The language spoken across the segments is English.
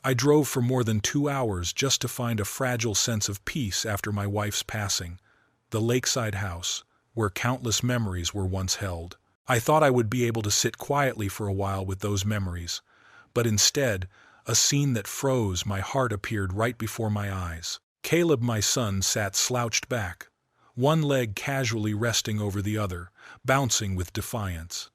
I drove for more than 2 hours just to find a fragile sense of peace after my wife's passing. The lakeside house, where countless memories were once held. I thought I would be able to sit quietly for a while with those memories, but instead, a scene that froze my heart appeared right before my eyes. Caleb, my son, sat slouched back, one leg casually resting over the other, bouncing with defiance.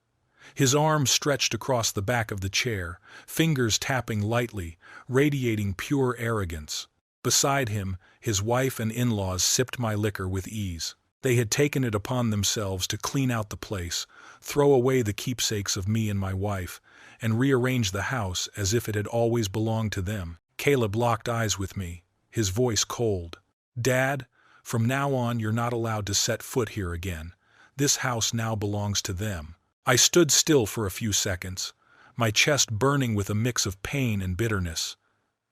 His arms stretched across the back of the chair, fingers tapping lightly, radiating pure arrogance. Beside him, his wife and in-laws sipped my liquor with ease. They had taken it upon themselves to clean out the place, throw away the keepsakes of me and my wife, and rearrange the house as if it had always belonged to them. Caleb locked eyes with me, his voice cold. "Dad, from now on you're not allowed to set foot here again. This house now belongs to them." I stood still for a few seconds, my chest burning with a mix of pain and bitterness.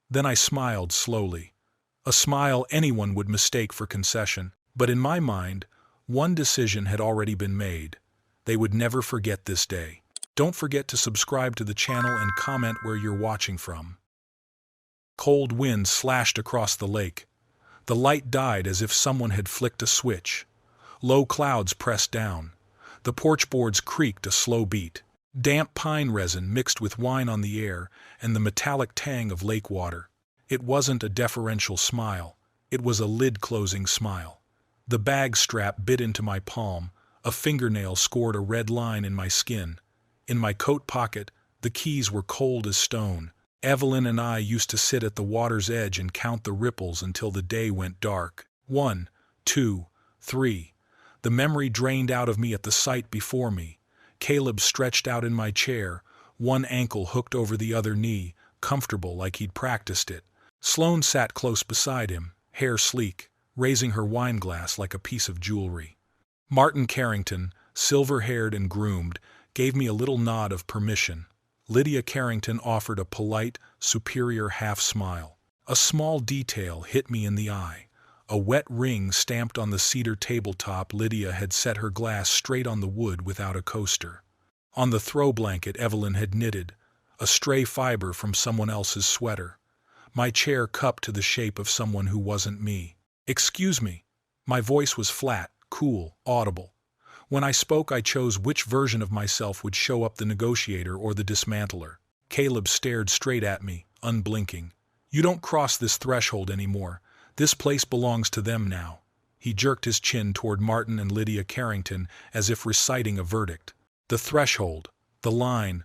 Then I smiled slowly. A smile anyone would mistake for concession, but in my mind, one decision had already been made. They would never forget this day. Don't forget to subscribe to the channel and comment where you're watching from. Cold wind slashed across the lake. The light died as if someone had flicked a switch. Low clouds pressed down. The porch boards creaked a slow beat. Damp pine resin mixed with wine on the air and the metallic tang of lake water. It wasn't a deferential smile. It was a lid-closing smile. The bag strap bit into my palm. A fingernail scored a red line in my skin. In my coat pocket, the keys were cold as stone. Evelyn and I used to sit at the water's edge and count the ripples until the day went dark. 1, 2, 3. The memory drained out of me at the sight before me. Caleb stretched out in my chair, one ankle hooked over the other knee, comfortable like he'd practiced it. Sloane sat close beside him, hair sleek, raising her wine glass like a piece of jewelry. Martin Carrington, silver-haired and groomed, gave me a little nod of permission. Lydia Carrington offered a polite, superior half-smile. A small detail hit me in the eye. A wet ring stamped on the cedar tabletop. Lydia had set her glass straight on the wood without a coaster. On the throw blanket Evelyn had knitted, a stray fiber from someone else's sweater. My chair cupped to the shape of someone who wasn't me. "Excuse me." My voice was flat, cool, audible. When I spoke, I chose which version of myself would show up, the negotiator or the dismantler. Caleb stared straight at me, unblinking. "You don't cross this threshold anymore. This place belongs to them now." He jerked his chin toward Martin and Lydia Carrington as if reciting a verdict. The threshold, the line.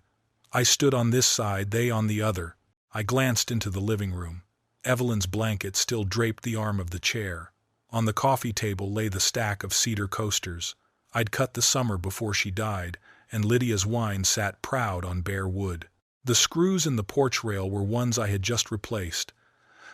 I stood on this side, they on the other. I glanced into the living room. Evelyn's blanket still draped the arm of the chair. On the coffee table lay the stack of cedar coasters. I'd cut the summer before she died, and Lydia's wine sat proud on bare wood. The screws in the porch rail were ones I had just replaced.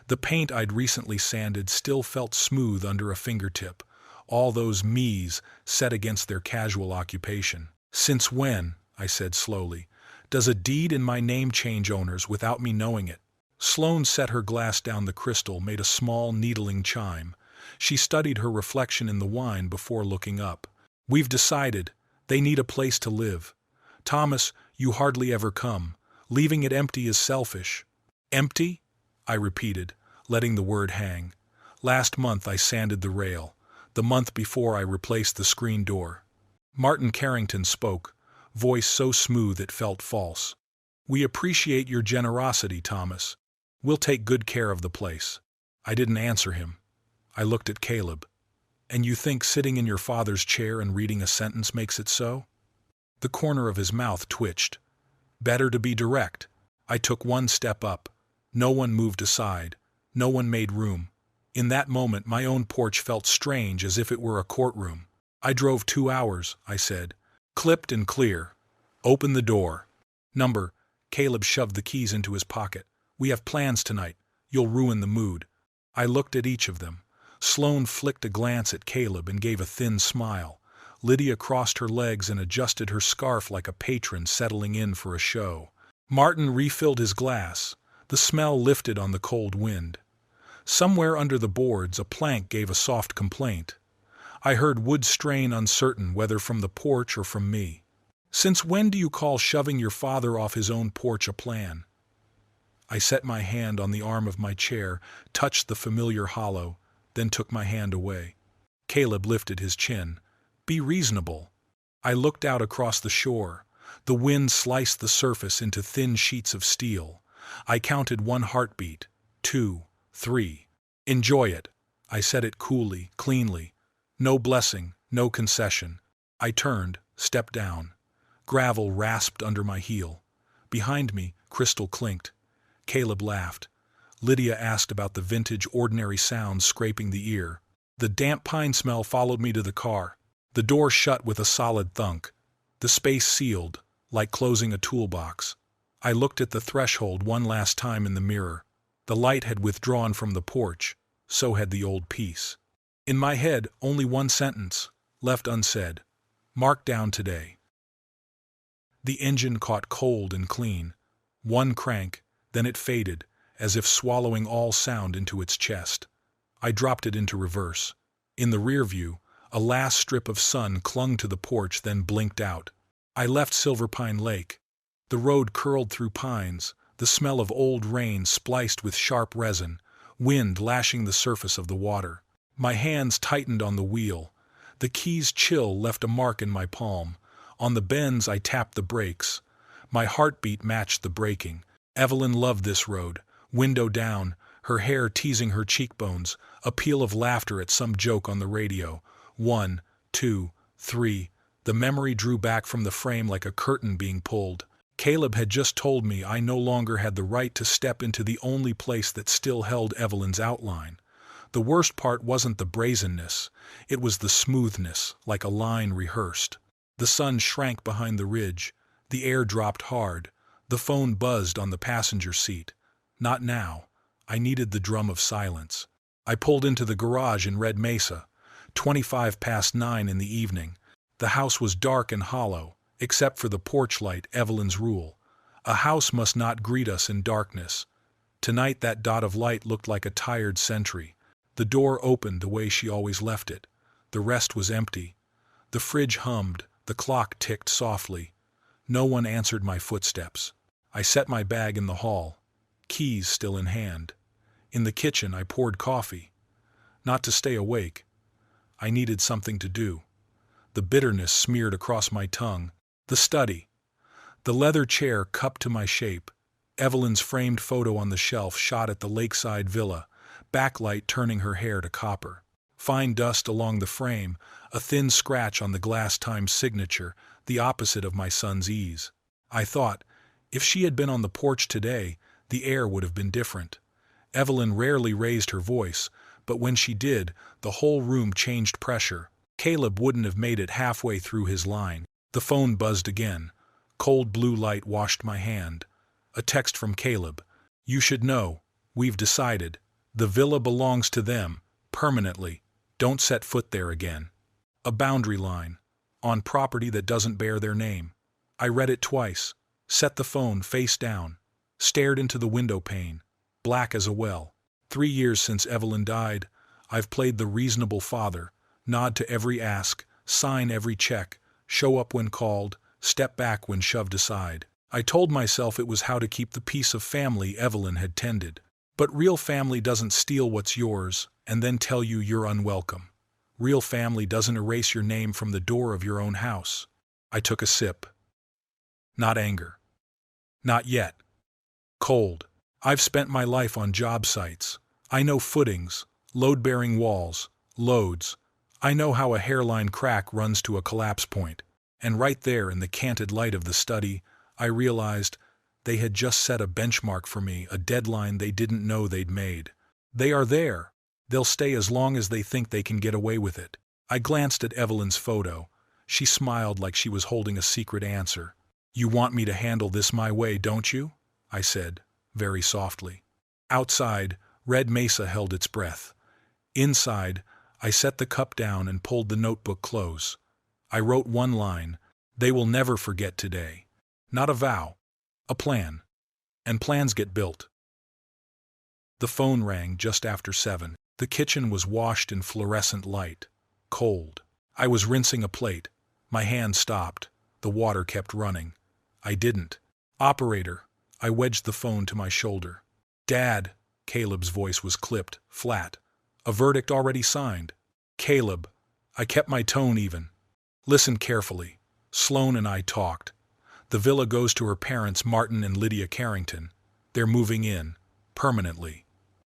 The paint I'd recently sanded still felt smooth under a fingertip, all those me's set against their casual occupation. "Since when," I said slowly, "does a deed in my name change owners without me knowing it?" Sloane set her glass down. The crystal made a small, needling chime. She studied her reflection in the wine before looking up. "We've decided. They need a place to live. Thomas, you hardly ever come. Leaving it empty is selfish." "Empty?" I repeated, letting the word hang. "Last month I sanded the rail. The month before I replaced the screen door." Martin Carrington spoke, voice so smooth it felt false. "We appreciate your generosity, Thomas. We'll take good care of the place." I didn't answer him. I looked at Caleb. "And you think sitting in your father's chair and reading a sentence makes it so?" The corner of his mouth twitched. "Better to be direct." I took one step up. No one moved aside. No one made room. In that moment my own porch felt strange, as if it were a courtroom. "I drove 2 hours," I said. "Clipped and clear. Open the door." "Number." Caleb shoved the keys into his pocket. "We have plans tonight. You'll ruin the mood." I looked at each of them. Sloane flicked a glance at Caleb and gave a thin smile. Lydia crossed her legs and adjusted her scarf like a patron settling in for a show. Martin refilled his glass. The smell lifted on the cold wind. Somewhere under the boards a plank gave a soft complaint. I heard wood strain, uncertain whether from the porch or from me. "Since when do you call shoving your father off his own porch a plan?" I set my hand on the arm of my chair, touched the familiar hollow, then took my hand away. Caleb lifted his chin. Be reasonable. I looked out across the shore. The wind sliced the surface into thin sheets of steel. I counted 1 heartbeat, 2, 3. Enjoy it. I said it coolly, cleanly. No blessing, no concession. I turned, stepped down. Gravel rasped under my heel. Behind me, crystal clinked. Caleb laughed. Lydia asked about the vintage ordinary sounds scraping the ear. The damp pine smell followed me to the car. The door shut with a solid thunk. The space sealed, like closing a toolbox. I looked at the threshold one last time in the mirror. The light had withdrawn from the porch. So had the old peace. In my head, only one sentence, left unsaid. Marked down today. The engine caught cold and clean. One crank, then it faded, as if swallowing all sound into its chest. I dropped it into reverse. In the rear view, a last strip of sun clung to the porch, then blinked out. I left Silverpine Lake. The road curled through pines, the smell of old rain spliced with sharp resin, wind lashing the surface of the water. My hands tightened on the wheel. The key's chill left a mark in my palm. On the bends I tapped the brakes. My heartbeat matched the braking. Evelyn loved this road. Window down, her hair teasing her cheekbones, a peal of laughter at some joke on the radio. 1, 2, 3. The memory drew back from the frame like a curtain being pulled. Caleb had just told me I no longer had the right to step into the only place that still held Evelyn's outline. The worst part wasn't the brazenness. It was the smoothness, like a line rehearsed. The sun shrank behind the ridge. The air dropped hard. The phone buzzed on the passenger seat. Not now. I needed the drum of silence. I pulled into the garage in Red Mesa. 9:25 in the evening. The house was dark and hollow, except for the porch light, Evelyn's rule. A house must not greet us in darkness. Tonight that dot of light looked like a tired sentry. The door opened the way she always left it. The rest was empty. The fridge hummed, the clock ticked softly. No one answered my footsteps. I set my bag in the hall, keys still in hand. In the kitchen I poured coffee. Not to stay awake. I needed something to do. The bitterness smeared across my tongue. The study. The leather chair cupped to my shape. Evelyn's framed photo on the shelf shot at the lakeside villa, backlight turning her hair to copper. Fine dust along the frame, a thin scratch on the glass timed signature, the opposite of my son's ease. I thought, if she had been on the porch today, the air would have been different. Evelyn rarely raised her voice, but when she did, the whole room changed pressure. Caleb wouldn't have made it halfway through his line. The phone buzzed again. Cold blue light washed my hand. A text from Caleb. You should know. We've decided. The villa belongs to them, permanently. Don't set foot there again. A boundary line. On property that doesn't bear their name. I read it twice. Set the phone face down. Stared into the window pane. Black as a well. 3 years since Evelyn died. I've played the reasonable father. Nod to every ask. Sign every check. Show up when called. Step back when shoved aside. I told myself it was how to keep the piece of family Evelyn had tended. But real family doesn't steal what's yours and then tell you you're unwelcome. Real family doesn't erase your name from the door of your own house. I took a sip. Not anger. Not yet. Cold. I've spent my life on job sites. I know footings, load-bearing walls, loads. I know how a hairline crack runs to a collapse point. And right there in the canted light of the study, I realized they had just set a benchmark for me, a deadline they didn't know they'd made. They are there. They'll stay as long as they think they can get away with it. I glanced at Evelyn's photo. She smiled like she was holding a secret answer. You want me to handle this my way, don't you? I said, very softly. Outside, Red Mesa held its breath. Inside, I set the cup down and pulled the notebook close. I wrote one line. They will never forget today. Not a vow. A plan. And plans get built. The phone rang just after 7. The kitchen was washed in fluorescent light. Cold. I was rinsing a plate. My hand stopped. The water kept running. I didn't. Operator. I wedged the phone to my shoulder. Dad, Caleb's voice was clipped, flat. A verdict already signed. Caleb, I kept my tone even. Listen carefully. Sloane and I talked. The villa goes to her parents, Martin and Lydia Carrington. They're moving in. Permanently.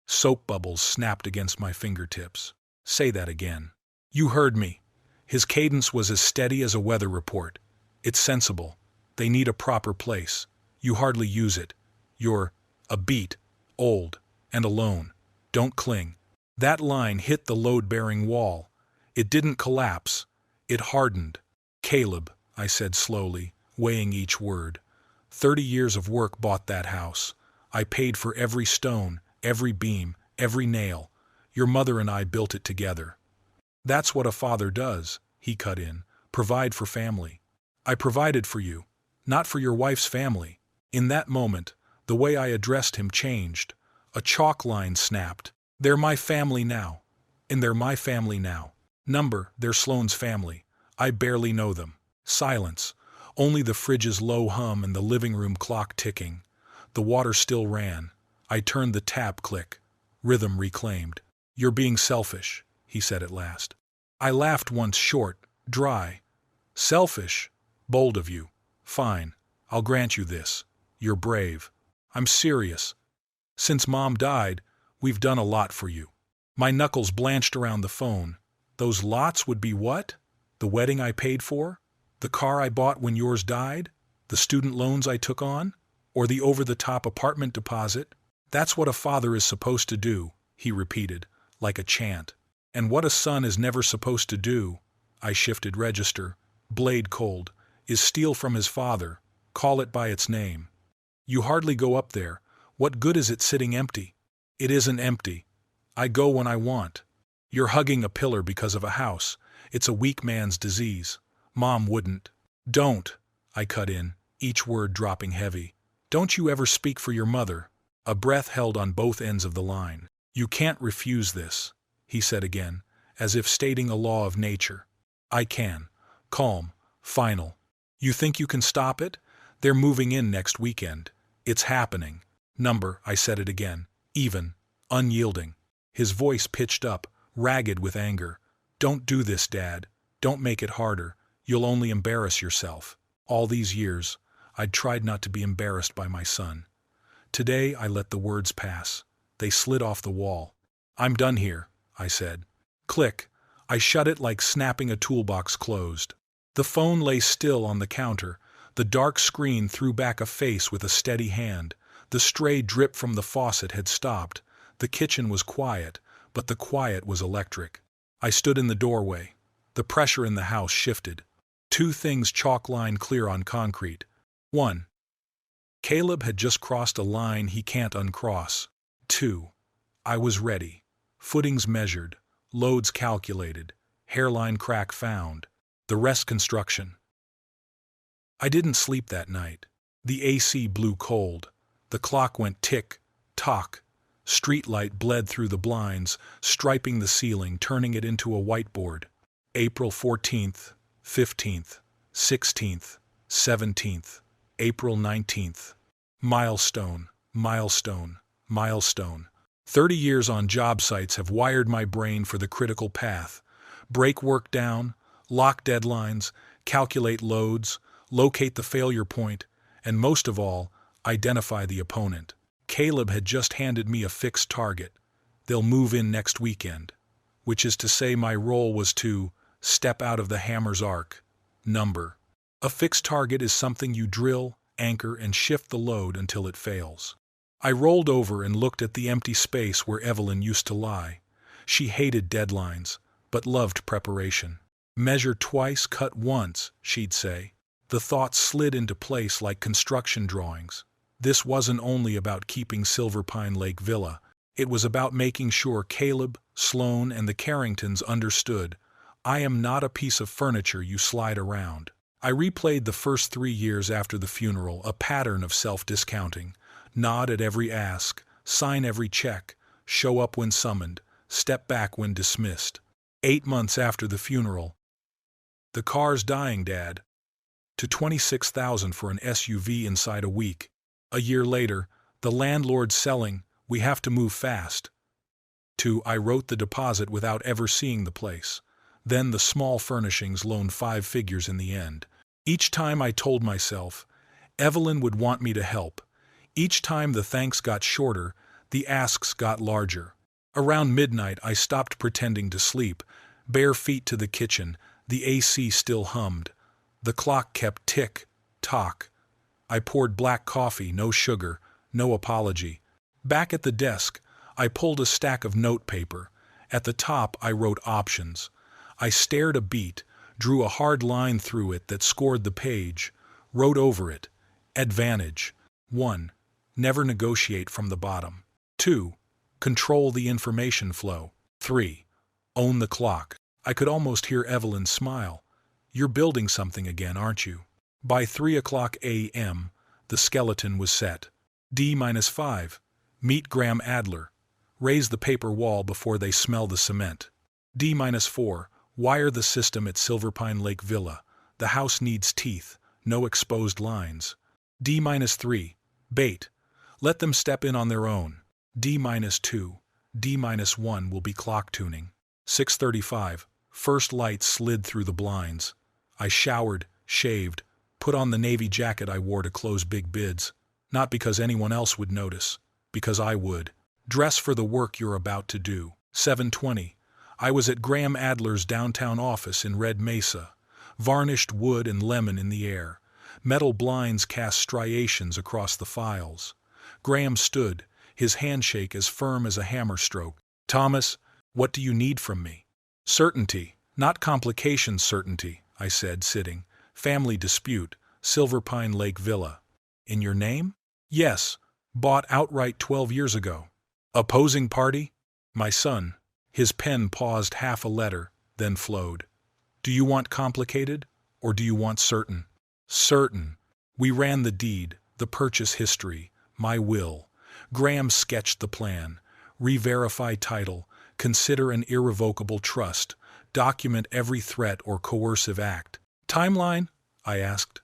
Soap bubbles snapped against my fingertips. Say that again. You heard me. His cadence was as steady as a weather report. It's sensible. They need a proper place. You hardly use it. You're a beat, old, and alone. Don't cling. That line hit the load-bearing wall. It didn't collapse. It hardened. Caleb, I said slowly, weighing each word. 30 years of work bought that house. I paid for every stone, every beam, every nail. Your mother and I built it together. That's what a father does, he cut in. Provide for family. I provided for you, not for your wife's family. In that moment, the way I addressed him changed. A chalk line snapped. They're my family now. And they're my family now. They're Sloane's family. I barely know them. Silence. Only the fridge's low hum and the living room clock ticking. The water still ran. I turned the tap, click. Rhythm reclaimed. You're being selfish, he said at last. I laughed once, short, dry. Selfish? Bold of you. Fine. I'll grant you this. You're brave. I'm serious. Since Mom died, we've done a lot for you. My knuckles blanched around the phone. Those lots would be what? The wedding I paid for? The car I bought when yours died? The student loans I took on? Or the over-the-top apartment deposit? That's what a father is supposed to do, he repeated, like a chant. And what a son is never supposed to do, I shifted register, blade cold, is steal from his father, call it by its name. You hardly go up there. What good is it sitting empty? It isn't empty. I go when I want. You're hugging a pillar because of a house. It's a weak man's disease. Mom wouldn't. Don't, I cut in, each word dropping heavy. Don't you ever speak for your mother. A breath held on both ends of the line. You can't refuse this, he said again, as if stating a law of nature. I can. Calm. Final. You think you can stop it? They're moving in next weekend. It's happening. I said it again. Even. Unyielding. His voice pitched up, ragged with anger. Don't do this, Dad. Don't make it harder. You'll only embarrass yourself. All these years, I'd tried not to be embarrassed by my son. Today, I let the words pass. They slid off the wall. I'm done here, I said. Click. I shut it like snapping a toolbox closed. The phone lay still on the counter. The dark screen threw back a face with a steady hand. The stray drip from the faucet had stopped. The kitchen was quiet, but the quiet was electric. I stood in the doorway. The pressure in the house shifted. Two things chalk line clear on concrete. 1. Caleb had just crossed a line he can't uncross. 2. I was ready. Footings measured, loads calculated, hairline crack found. The rest construction. I didn't sleep that night. The AC blew cold. The clock went tick, tock. Streetlight bled through the blinds, striping the ceiling, turning it into a whiteboard. April 14th, 15th, 16th, 17th, April 19th. Milestone, milestone, milestone. 30 years on job sites have wired my brain for the critical path. Break work down, lock deadlines, calculate loads, locate the failure point, and most of all, identify the opponent. Caleb had just handed me a fixed target. They'll move in next weekend, which is to say my role was to step out of the hammer's arc. A fixed target is something you drill, anchor, and shift the load until it fails. I rolled over and looked at the empty space where Evelyn used to lie. She hated deadlines, but loved preparation. Measure twice, cut once, she'd say. The thoughts slid into place like construction drawings. This wasn't only about keeping Silverpine Lake Villa. It was about making sure Caleb, Sloane, and the Carringtons understood. I am not a piece of furniture you slide around. I replayed the first 3 years after the funeral, a pattern of self-discounting. Nod at every ask, sign every check, show up when summoned, step back when dismissed. 8 months after the funeral. The car's dying, Dad. To $26,000 for an SUV inside a week. A year later, the landlord selling, We have to move fast. 2. I wrote the deposit without ever seeing the place. Then the small furnishings loaned 5 figures in the end. Each time I told myself, Evelyn would want me to help. Each time the thanks got shorter, the asks got larger. Around midnight I stopped pretending to sleep, bare feet to the kitchen, the AC still hummed. The clock kept tick-tock. I poured black coffee, no sugar, no apology. Back at the desk, I pulled a stack of notepaper. At the top I wrote options. I stared a beat, drew a hard line through it that scored the page, wrote over it, advantage. 1. Never negotiate from the bottom. 2. Control the information flow. 3. Own the clock. I could almost hear Evelyn smile. You're building something again, aren't you? By 3:00 a.m., the skeleton was set. D-5. Meet Graham Adler. Raise the paper wall before they smell the cement. D-4. Wire the system at Silverpine Lake Villa. The house needs teeth, no exposed lines. D-3. Bait. Let them step in on their own. D-2. D-1 will be clock tuning. 6:35. First light slid through the blinds. I showered, shaved, put on the navy jacket I wore to close big bids. Not because anyone else would notice, because I would. Dress for the work you're about to do. 7:20. I was at Graham Adler's downtown office in Red Mesa. Varnished wood and lemon in the air. Metal blinds cast striations across the files. Graham stood, his handshake as firm as a hammer stroke. Thomas, what do you need from me? Certainty, not complications certainty, I said, sitting. Family dispute, Silverpine Lake Villa. In your name? Yes, bought outright 12 years ago. Opposing party? My son. His pen paused half a letter, then flowed. Do you want complicated, or do you want certain? Certain. We ran the deed, the purchase history, my will. Graham sketched the plan. Re-verify title, consider an irrevocable trust, document every threat or coercive act. Timeline? I asked.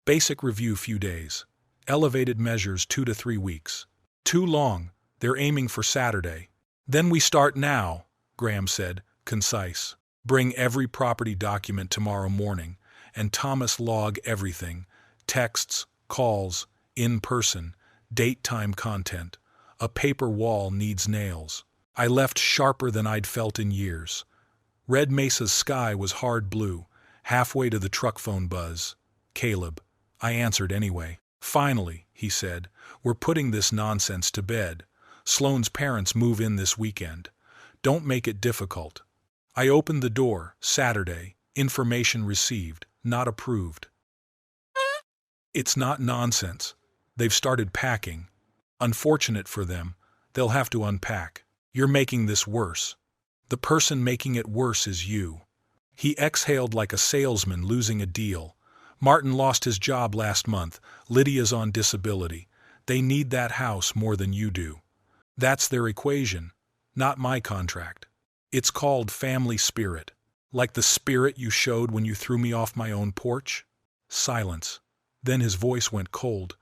Basic review few days. Elevated measures 2 to 3 weeks. Too long, they're aiming for Saturday. Then we start now, Graham said, concise. Bring every property document tomorrow morning, and Thomas log everything. Texts, calls, in person, date time content. A paper wall needs nails. I left sharper than I'd felt in years. Red Mesa's sky was hard blue, halfway to the truck phone buzz. Caleb. I answered anyway. Finally, he said, we're putting this nonsense to bed. Sloane's parents move in this weekend. Don't make it difficult. I opened the door, Saturday, information received, not approved. It's not nonsense. They've started packing. Unfortunate for them, they'll have to unpack. You're making this worse. The person making it worse is you. He exhaled like a salesman losing a deal. Martin lost his job last month. Lydia's on disability. They need that house more than you do. That's their equation, not my contract. It's called family spirit. Like the spirit you showed when you threw me off my own porch? Silence. Then his voice went cold.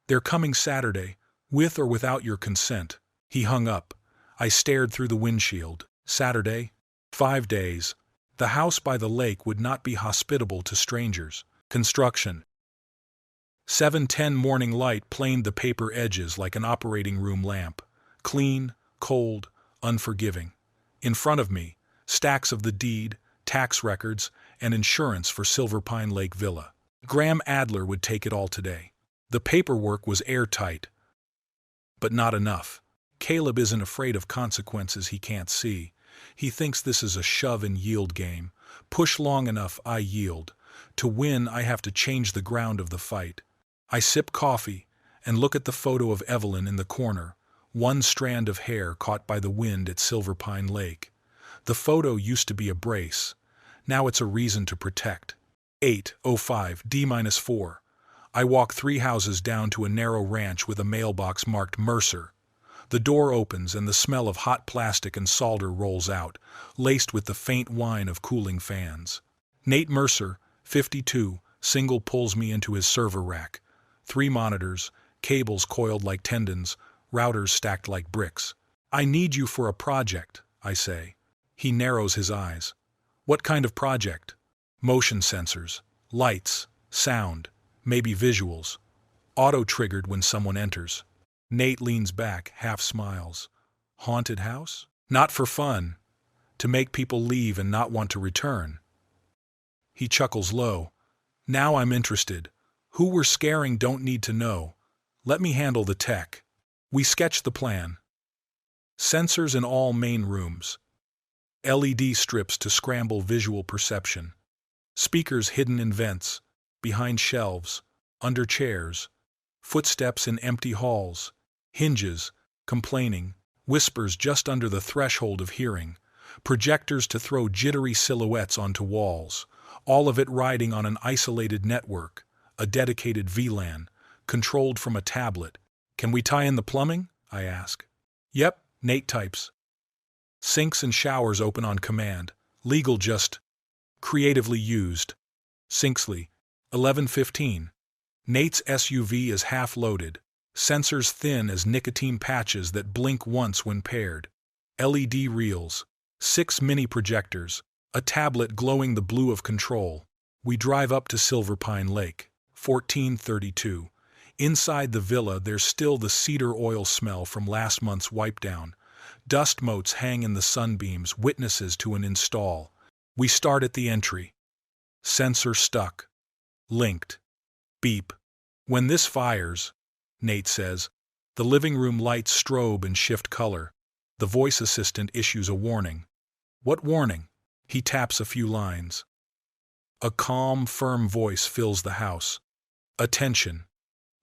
They're coming Saturday, with or without your consent. He hung up. I stared through the windshield. Saturday? 5 days. The house by the lake would not be hospitable to strangers. Construction. 7:10 morning light planed the paper edges like an operating room lamp. Clean, cold, unforgiving. In front of me, stacks of the deed, tax records, and insurance for Silverpine Lake Villa. Graham Adler would take it all today. The paperwork was airtight, but not enough. Caleb isn't afraid of consequences he can't see. He thinks this is a shove and yield game. Push long enough, I yield. To win, I have to change the ground of the fight. I sip coffee and look at the photo of Evelyn in the corner, one strand of hair caught by the wind at Silverpine Lake. The photo used to be a brace. Now it's a reason to protect. 8:05 D-4. I walk 3 houses down to a narrow ranch with a mailbox marked Mercer. The door opens and the smell of hot plastic and solder rolls out, laced with the faint whine of cooling fans. Nate Mercer, 52, single pulls me into his server rack. 3 monitors, cables coiled like tendons, routers stacked like bricks. I need you for a project, I say. He narrows his eyes. What kind of project? Motion sensors, lights, sound, maybe visuals. Auto-triggered when someone enters. Nate leans back, half smiles. Haunted house? Not for fun. To make people leave and not want to return. He chuckles low. Now I'm interested. Who we're scaring don't need to know. Let me handle the tech. We sketch the plan. Sensors in all main rooms. LED strips to scramble visual perception. Speakers hidden in vents, behind shelves, under chairs. Footsteps in empty halls. Hinges, complaining. Whispers just under the threshold of hearing. Projectors to throw jittery silhouettes onto walls. All of it riding on an isolated network, a dedicated VLAN, controlled from a tablet. Can we tie in the plumbing? I ask. Yep, Nate types. Sinks and showers open on command. Legal just creatively used. Sinksley, 11:15. Nate's SUV is half loaded. Sensors thin as nicotine patches that blink once when paired. LED reels. 6 mini projectors. A tablet glowing the blue of control. We drive up to Silverpine Lake. 14:32. Inside the villa there's still the cedar oil smell from last month's wipe down. Dust motes hang in the sunbeams, witnesses to an install. We start at the entry. Sensor stuck. Linked. Beep. When this fires, Nate says, the living room lights strobe and shift color. The voice assistant issues a warning. What warning? He taps a few lines. A calm, firm voice fills the house. Attention.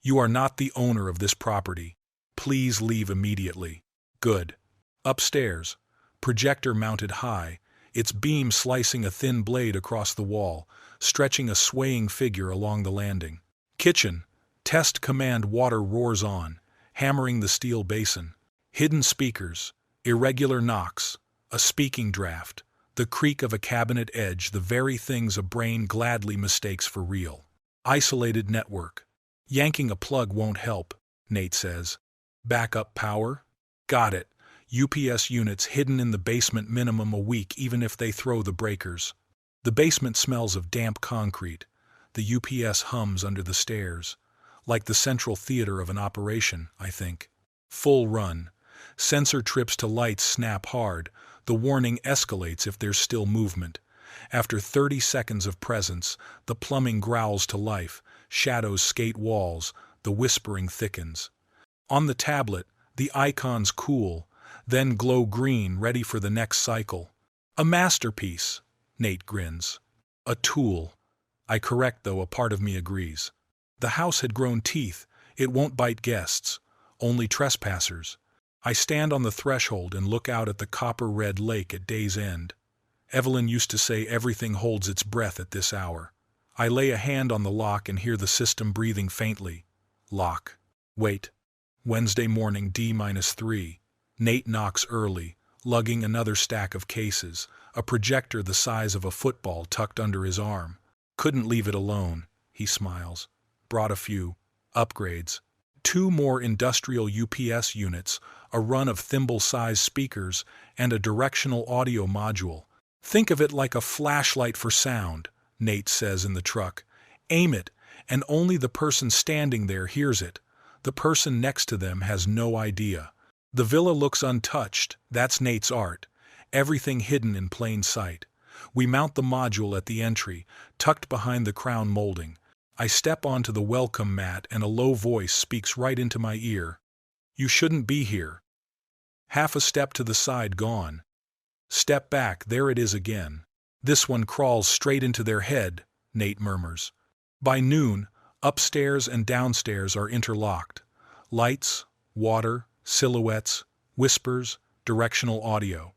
You are not the owner of this property. Please leave immediately. Good. Upstairs. Projector mounted high, its beam slicing a thin blade across the wall, stretching a swaying figure along the landing. Kitchen. Test command water roars on, hammering the steel basin. Hidden speakers. Irregular knocks. A speaking draft. The creak of a cabinet edge, the very things a brain gladly mistakes for real. Isolated network. Yanking a plug won't help, Nate says. Backup power? Got it. UPS units hidden in the basement minimum a week even if they throw the breakers. The basement smells of damp concrete. The UPS hums under the stairs. Like the central theater of an operation, I think. Full run. Sensor trips to lights snap hard. The warning escalates if there's still movement. After 30 seconds of presence, the plumbing growls to life. Shadows skate walls. The whispering thickens. On the tablet, the icons cool, then glow green, ready for the next cycle. A masterpiece, Nate grins. A tool. I correct, though a part of me agrees. The house had grown teeth. It won't bite guests, only trespassers. I stand on the threshold and look out at the copper-red lake at day's end. Evelyn used to say everything holds its breath at this hour. I lay a hand on the lock and hear the system breathing faintly. Lock. Wait. Wednesday morning, D-3. Nate knocks early, lugging another stack of cases, a projector the size of a football tucked under his arm. Couldn't leave it alone, he smiles. Brought a few upgrades. 2 more industrial UPS units, a run of thimble-sized speakers, and a directional audio module. Think of it like a flashlight for sound, Nate says in the truck. Aim it, and only the person standing there hears it. The person next to them has no idea. The villa looks untouched. That's Nate's art. Everything hidden in plain sight. We mount the module at the entry, tucked behind the crown molding. I step onto the welcome mat and a low voice speaks right into my ear. You shouldn't be here. Half a step to the side gone. Step back, there it is again. This one crawls straight into their head, Nate murmurs. By noon, upstairs and downstairs are interlocked. Lights, water, silhouettes, whispers, directional audio.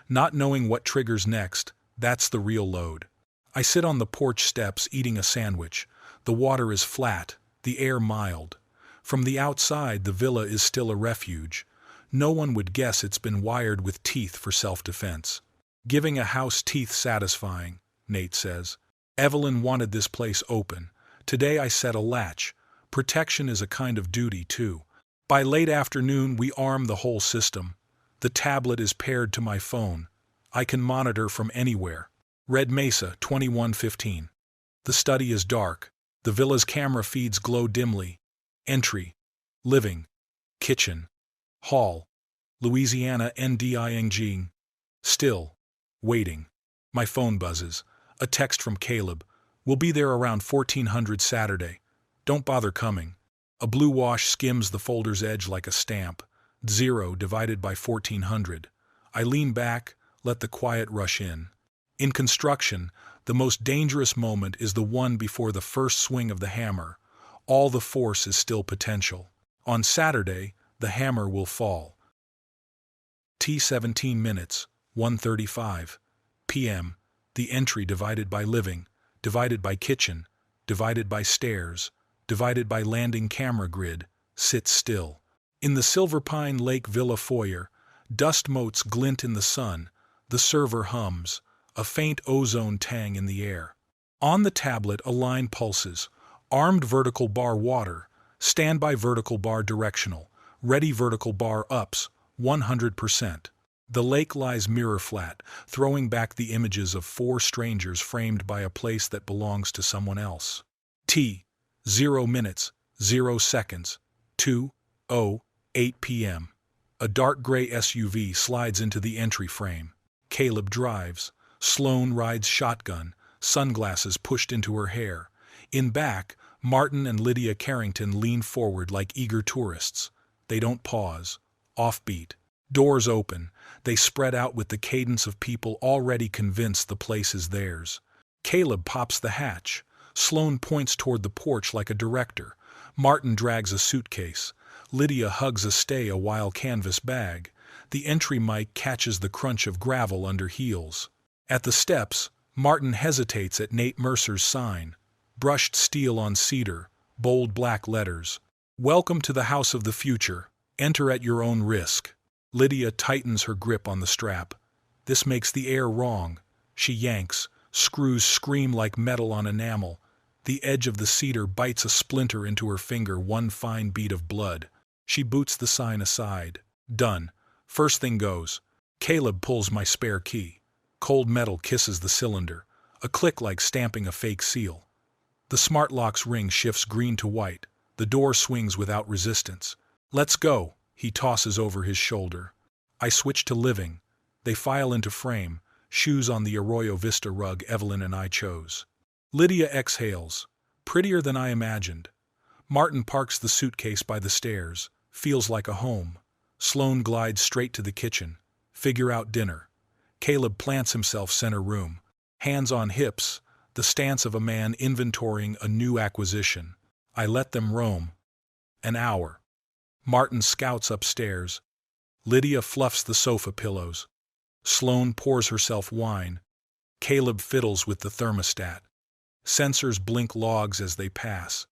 Not knowing what triggers next, that's the real load. I sit on the porch steps eating a sandwich. The water is flat, the air mild. From the outside, the villa is still a refuge. No one would guess it's been wired with teeth for self-defense. Giving a house teeth satisfying, Nate says. Evelyn wanted this place open. Today I set a latch. Protection is a kind of duty, too. By late afternoon, we arm the whole system. The tablet is paired to my phone. I can monitor from anywhere. Red Mesa, 21:15. The study is dark. The villa's camera feeds glow dimly. Entry. Living. Kitchen. Hall. Louisiana NDING. Still. Waiting. My phone buzzes. A text from Caleb. We'll be there around 1400 Saturday. Don't bother coming. A blue wash skims the folder's edge like a stamp. 0 divided by 1400. I lean back, let the quiet rush in. In construction, the most dangerous moment is the one before the first swing of the hammer. All the force is still potential. On Saturday, the hammer will fall. T 17 minutes, 1:35 p.m. The entry divided by living, divided by kitchen, divided by stairs, divided by landing camera grid, sits still. In the Silverpine Lake Villa foyer, dust motes glint in the sun, the server hums, a faint ozone tang in the air. On the tablet a line pulses, armed vertical bar water, standby vertical bar directional, ready vertical bar ups, 100%. The lake lies mirror flat, throwing back the images of 4 strangers framed by a place that belongs to someone else. T. 0 minutes, 0 seconds, 2:08 p.m. A dark gray SUV slides into the entry frame. Caleb drives. Sloane rides shotgun, sunglasses pushed into her hair. In back, Martin and Lydia Carrington lean forward like eager tourists. They don't pause. Offbeat. Doors open. They spread out with the cadence of people already convinced the place is theirs. Caleb pops the hatch. Sloane points toward the porch like a director. Martin drags a suitcase. Lydia hugs a stay-a-while canvas bag. The entry mic catches the crunch of gravel under heels. At the steps, Martin hesitates at Nate Mercer's sign. Brushed steel on cedar, bold black letters. Welcome to the house of the future. Enter at your own risk. Lydia tightens her grip on the strap. This makes the air wrong. She yanks. Screws scream like metal on enamel. The edge of the cedar bites a splinter into her finger, one fine bead of blood. She boots the sign aside. Done. First thing goes. Caleb pulls my spare key. Cold metal kisses the cylinder. A click like stamping a fake seal. The smart lock's ring shifts green to white. The door swings without resistance. Let's go, he tosses over his shoulder. I switch to living. They file into frame, shoes on the Arroyo Vista rug Evelyn and I chose. Lydia exhales. Prettier than I imagined. Martin parks the suitcase by the stairs. Feels like a home. Sloane glides straight to the kitchen. Figure out dinner. Caleb plants himself center room. Hands on hips, the stance of a man inventorying a new acquisition. I let them roam. An hour. Martin scouts upstairs. Lydia fluffs the sofa pillows. Sloane pours herself wine. Caleb fiddles with the thermostat. Sensors blink logs as they pass.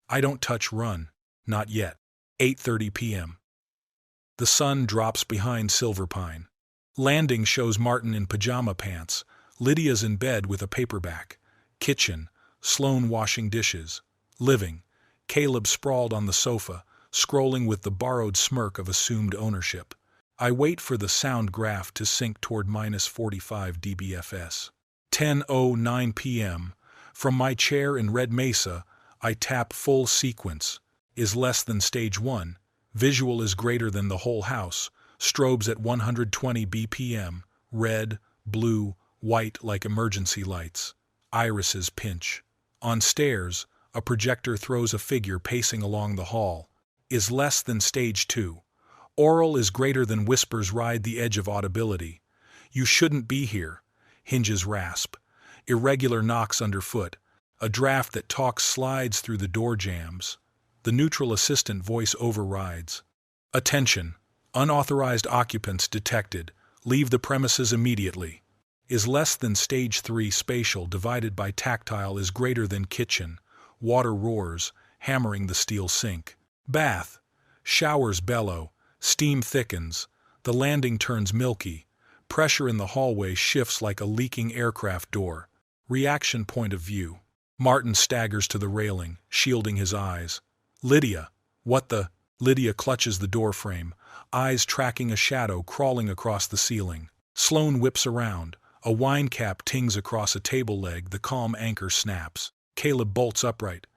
I don't touch run. Not yet. 8:30 p.m. The sun drops behind Silverpine. Landing shows Martin in pajama pants. Lydia's in bed with a paperback. Kitchen. Sloane washing dishes. Living. Caleb sprawled on the sofa, scrolling with the borrowed smirk of assumed ownership. I wait for the sound graph to sink toward -45 dBFS. 10:09 p.m. From my chair in Red Mesa, I tap full sequence. Is less than stage 1. Visual is greater than the whole house. Strobes at 120 BPM. Red, blue, white like emergency lights. Irises pinch. On stairs, a projector throws a figure pacing along the hall. Is less than stage 2. Oral is greater than whispers ride the edge of audibility. You shouldn't be here. Hinges rasp. Irregular knocks underfoot. A draft that talks slides through the door jams. The neutral assistant voice overrides. Attention. Unauthorized occupants detected. Leave the premises immediately. Is less than stage 3 spatial divided by tactile is greater than kitchen. Water roars, hammering the steel sink. Bath. Showers bellow. Steam thickens. The landing turns milky. Pressure in the hallway shifts like a leaking aircraft door. Reaction point of view. Martin staggers to the railing, shielding his eyes. Lydia. What the? Lydia clutches the doorframe, eyes tracking a shadow crawling across the ceiling. Sloane whips around. A wine cap tings across a table leg, the calm anchor snaps. Caleb bolts upright.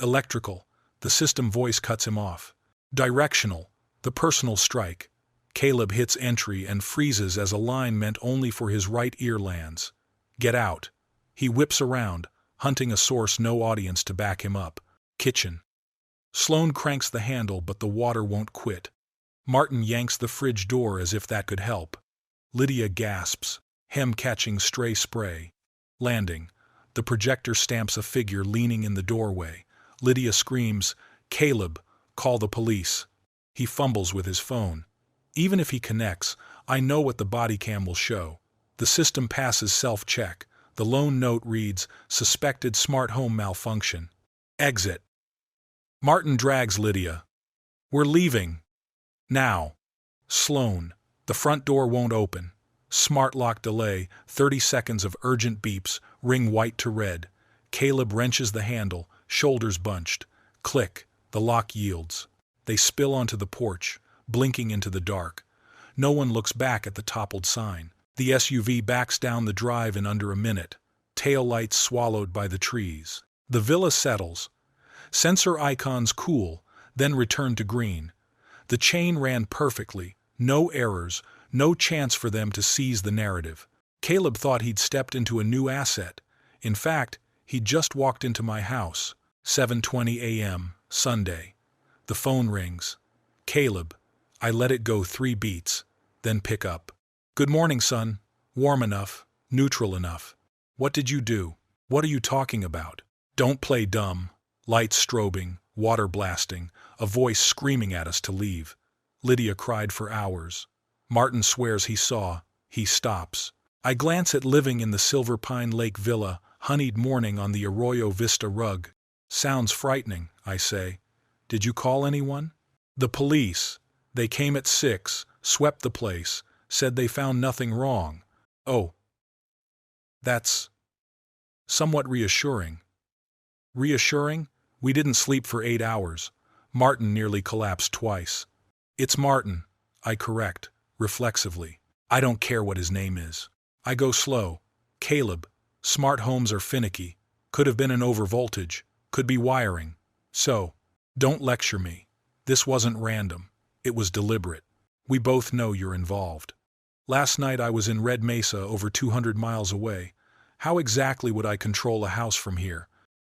Electrical. The system voice cuts him off. Directional. The personal strike. Caleb hits entry and freezes as a line meant only for his right ear lands. Get out. He whips around, hunting a source no audience to back him up. Kitchen. Sloane cranks the handle, but the water won't quit. Martin yanks the fridge door as if that could help. Lydia gasps, hem catching stray spray. Landing. The projector stamps a figure leaning in the doorway. Lydia screams, "Caleb, call the police." He fumbles with his phone. Even if he connects, I know what the body cam will show. The system passes self-check. The lone note reads, "Suspected smart home malfunction." Exit. Martin drags Lydia. "We're leaving. Now." Sloane. The front door won't open. Smart lock delay, 30 seconds of urgent beeps, ring white to red. Caleb wrenches the handle, shoulders bunched. Click. The lock yields. They spill onto the porch, blinking into the dark. No one looks back at the toppled sign. The SUV backs down the drive in under a minute. Tail lights swallowed by the trees. The villa settles. Sensor icons cool, then return to green. The chain ran perfectly. No errors, no chance for them to seize the narrative. Caleb thought he'd stepped into a new asset. In fact, he'd just walked into my house. 7:20 a.m., Sunday. The phone rings. "Caleb." I let it go 3 beats, then pick up. "Good morning, son. Warm enough, neutral enough. What did you do? What are you talking about? Don't play dumb." Lights strobing, water blasting, a voice screaming at us to leave. Lydia cried for hours. Martin swears he saw. He stops. I glance at living in the Silverpine Lake Villa, honeyed morning on the Arroyo Vista rug. "Sounds frightening," I say. "Did you call anyone?" "The police. They came at 6, swept the place, said they found nothing wrong." "Oh. That's somewhat reassuring." "Reassuring? We didn't sleep for 8 hours. Martin nearly collapsed twice." "It's Martin," I correct, reflexively. I don't care what his name is. I go slow. "Caleb, smart homes are finicky. Could have been an overvoltage. Could be wiring. So, don't lecture me. This wasn't random. It was deliberate. We both know you're involved. Last night I was in Red Mesa, over 200 miles away. How exactly would I control a house from here?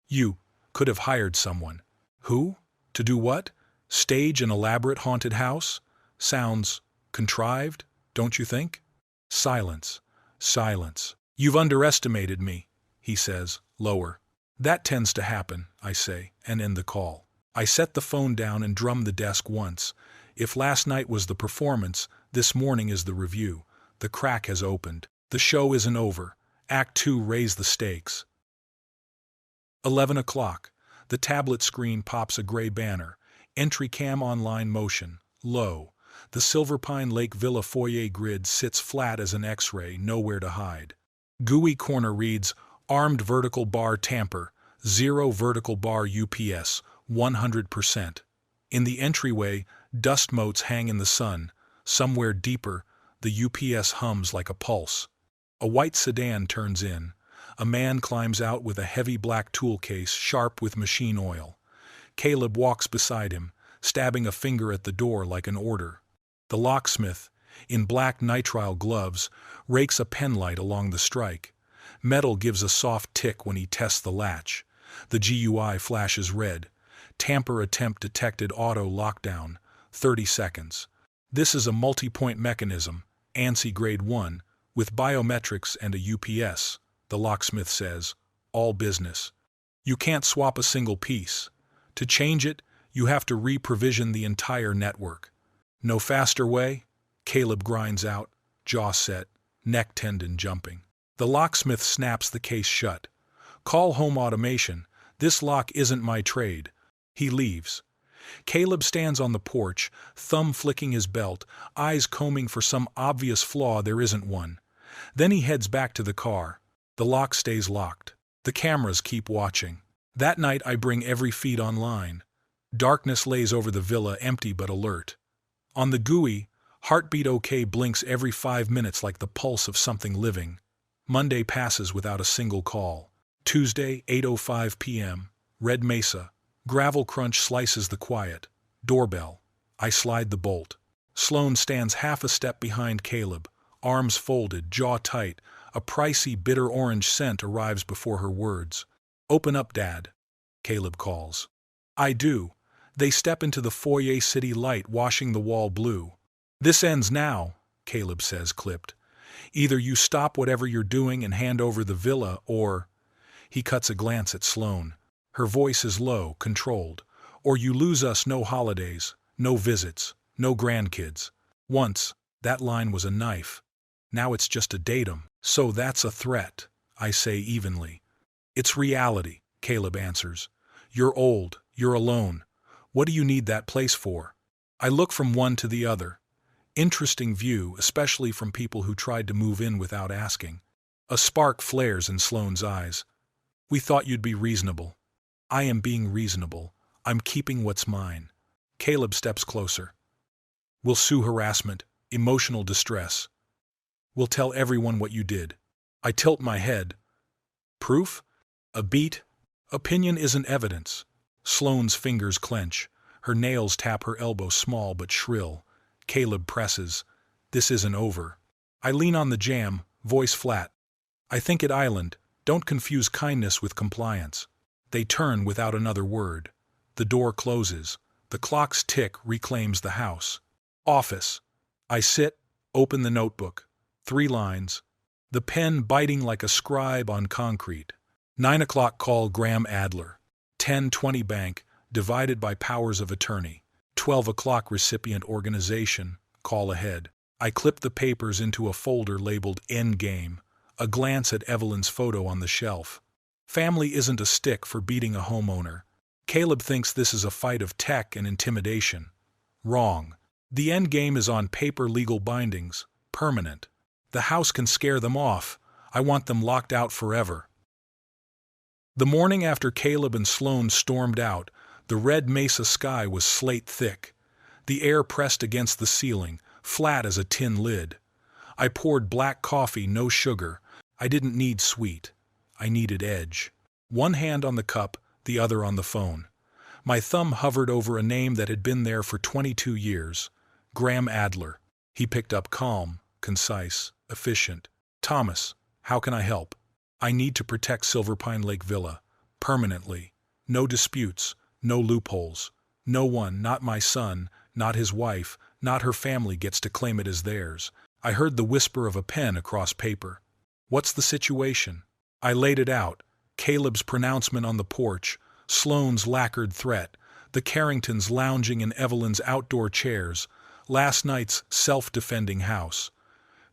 You could have hired someone." "Who? To do what? Stage an elaborate haunted house? Sounds contrived, don't you think?" Silence. Silence. "You've underestimated me," he says, lower. "That tends to happen," I say, and end the call. I set the phone down and drum the desk once. If last night was the performance, this morning is the review. The crack has opened. The show isn't over. Act 2, raise the stakes. 11 o'clock. The tablet screen pops a gray banner. Entry cam online motion. Low. The Silverpine Lake Villa foyer grid sits flat as an X-ray, nowhere to hide. GUI corner reads, "Armed vertical bar tamper, 0 vertical bar UPS, 100%. In the entryway, dust motes hang in the sun. Somewhere deeper, the UPS hums like a pulse. A white sedan turns in. A man climbs out with a heavy black tool case sharp with machine oil. Caleb walks beside him, stabbing a finger at the door like an order. The locksmith, in black nitrile gloves, rakes a penlight along the strike. Metal gives a soft tick when he tests the latch. The GUI flashes red. Tamper attempt detected, auto lockdown, 30 seconds. This is a multi-point mechanism, ANSI grade 1, with biometrics and a UPS, the locksmith says, all business. You can't swap a single piece. To change it, you have to re-provision the entire network. No faster way? Caleb grinds out, jaw set, neck tendon jumping. The locksmith snaps the case shut. Call home automation. This lock isn't my trade. He leaves. Caleb stands on the porch, thumb flicking his belt, eyes combing for some obvious flaw there isn't one. Then he heads back to the car. The lock stays locked. The cameras keep watching. That night I bring every feed online. Darkness lays over the villa, empty but alert. On the GUI, heartbeat OK blinks every 5 minutes like the pulse of something living. Monday passes without a single call. Tuesday, 8:05 p.m. Red Mesa. Gravel crunch slices the quiet. Doorbell. I slide the bolt. Sloane stands half a step behind Caleb, arms folded, jaw tight. A pricey, bitter orange scent arrives before her words. "Open up, Dad," Caleb calls. I do. They step into the foyer, city light washing the wall blue. "This ends now," Caleb says, clipped. "Either you stop whatever you're doing and hand over the villa, or—" He cuts a glance at Sloane. Her voice is low, controlled. "Or you lose us, no holidays, no visits, no grandkids." Once, that line was a knife. Now it's just a datum. "So that's a threat," I say evenly. "It's reality," Caleb answers. "You're old, you're alone. What do you need that place for?" I look from one to the other. Interesting view, especially from people who tried to move in without asking. A spark flares in Sloane's eyes. "We thought you'd be reasonable." "I am being reasonable. I'm keeping what's mine." Caleb steps closer. "We'll sue harassment, emotional distress. We'll tell everyone what you did." I tilt my head. "Proof? A beat? Opinion isn't evidence." Sloane's fingers clench. Her nails tap her elbow, small but shrill. Caleb presses. "This isn't over." I lean on the jamb, voice flat. "I think it island. Don't confuse kindness with compliance." They turn without another word. The door closes. The clock's tick reclaims the house. Office. I sit, open the notebook. 3 lines. The pen biting like a scribe on concrete. 9 o'clock call Graham Adler. 10:20 bank, divided by powers of attorney. 12 o'clock recipient organization, call ahead. I clip the papers into a folder labeled Endgame. A glance at Evelyn's photo on the shelf. Family isn't a stick for beating a homeowner. Caleb thinks this is a fight of tech and intimidation. Wrong. The endgame is on paper, legal bindings, permanent. The house can scare them off. I want them locked out forever. The morning after Caleb and Sloane stormed out, the Red Mesa sky was slate thick. The air pressed against the ceiling, flat as a tin lid. I poured black coffee, no sugar. I didn't need sweet. I needed edge. One hand on the cup, the other on the phone. My thumb hovered over a name that had been there for 22 years. Graham Adler. He picked up, calm, concise, efficient. "Thomas, how can I help?" "I need to protect Silverpine Lake Villa. Permanently. No disputes, no loopholes. No one, not my son, not his wife, not her family, gets to claim it as theirs." I heard the whisper of a pen across paper. "What's the situation?" I laid it out. Caleb's pronouncement on the porch, Sloane's lacquered threat, the Carringtons lounging in Evelyn's outdoor chairs, last night's self-defending house.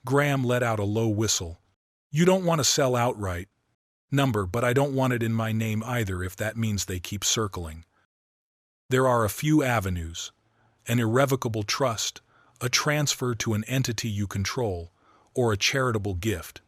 Graham let out a low whistle. "You don't want to sell outright. Number, but I don't want it in my name either, if that means they keep circling. There are a few avenues. An irrevocable trust, a transfer to an entity you control, or a charitable gift."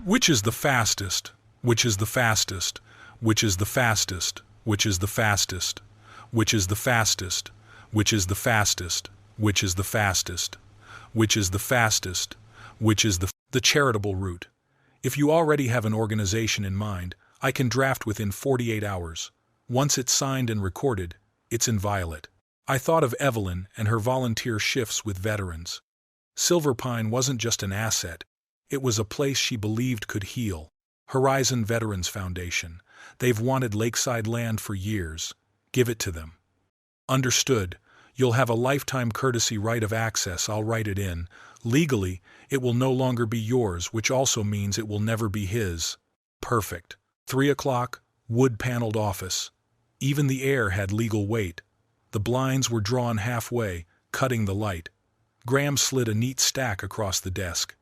Which is the fastest? Which is the fastest? Which is the fastest? Which is the fastest? Which is the fastest? Which is the fastest? Which is the fastest? Which is the fastest? Which is the charitable route? If you already have an organization in mind, I can draft within 48 hours. Once it's signed and recorded, it's inviolate. I thought of Evelyn and her volunteer shifts with veterans. Silverpine wasn't just an asset. It was a place she believed could heal. Horizon Veterans Foundation. They've wanted lakeside land for years. Give it to them. Understood. You'll have a lifetime courtesy right of access. I'll write it in. Legally, it will no longer be yours, which also means it will never be his. Perfect. 3 o'clock, wood-paneled office. Even the air had legal weight. The blinds were drawn halfway, cutting the light. Graham slid a neat stack across the desk.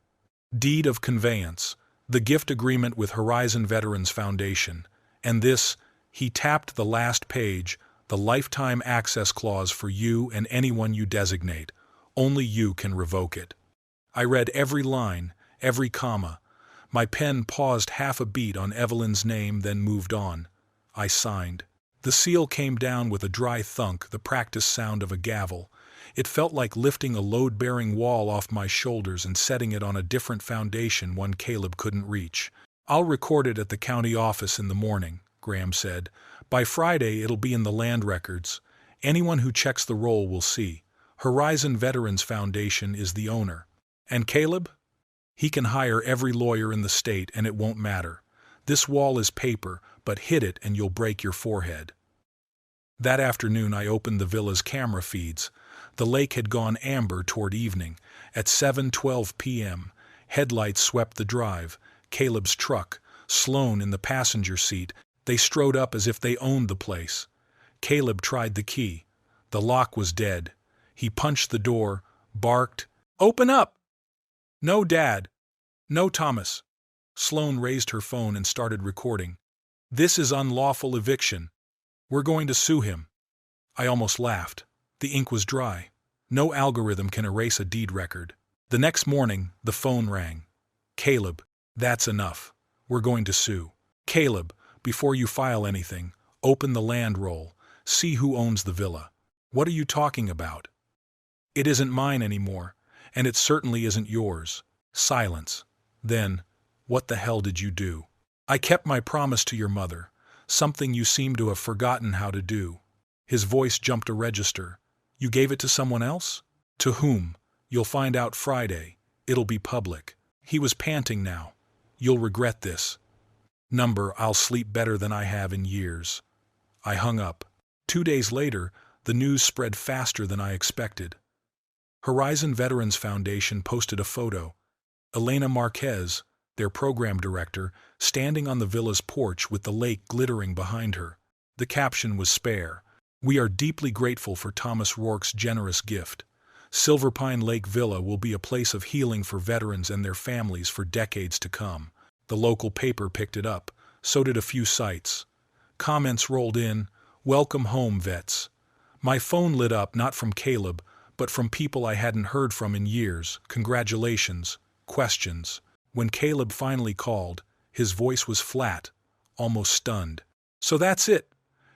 Deed of conveyance. The gift agreement with Horizon Veterans Foundation. And this, he tapped the last page, The lifetime access clause for you and anyone you designate. Only you can revoke it. I read every line, every comma. My pen paused half a beat on Evelyn's name, then moved on. I signed. The seal came down with a dry thunk, the practice sound of a gavel. It felt like lifting a load-bearing wall off my shoulders and setting it on a different foundation, one Caleb couldn't reach. "I'll record it at the county office in the morning," Graham said. "By Friday it'll be in the land records. Anyone who checks the roll will see. Horizon Veterans Foundation is the owner. And Caleb? He can hire every lawyer in the state and it won't matter. This wall is paper, but hit it and you'll break your forehead." That afternoon I opened the villa's camera feeds. The lake had gone amber toward evening. At 7:12 p.m., headlights swept the drive. Caleb's truck, Sloan in the passenger seat. They strode up as if they owned the place. Caleb tried the key. The lock was dead. He punched the door, barked, "Open up!" "No, Dad. No, Thomas." Sloan raised her phone and started recording. "This is unlawful eviction. We're going to sue him." I almost laughed. The ink was dry. No algorithm can erase a deed record. The next morning, the phone rang. "Caleb, that's enough. We're going to sue. Caleb, before you file anything, open the land roll. See who owns the villa." "What are you talking about?" "It isn't mine anymore, and it certainly isn't yours." Silence. Then, "What the hell did you do?" "I kept my promise to your mother, something you seem to have forgotten how to do." His voice jumped a register. "You gave it to someone else?" "To whom? You'll find out Friday. It'll be public." He was panting now. "You'll regret this. Number, I'll sleep better than I have in years." I hung up. 2 days later, the news spread faster than I expected. Horizon Veterans Foundation posted a photo. Elena Marquez, their program director, standing on the villa's porch with the lake glittering behind her. The caption was spare. "We are deeply grateful for Thomas Rourke's generous gift. Silverpine Lake Villa will be a place of healing for veterans and their families for decades to come." The local paper picked it up. So did a few sites. Comments rolled in. "Welcome home, vets." My phone lit up, not from Caleb, but from people I hadn't heard from in years. Congratulations. Questions. When Caleb finally called, his voice was flat, almost stunned. "So that's it.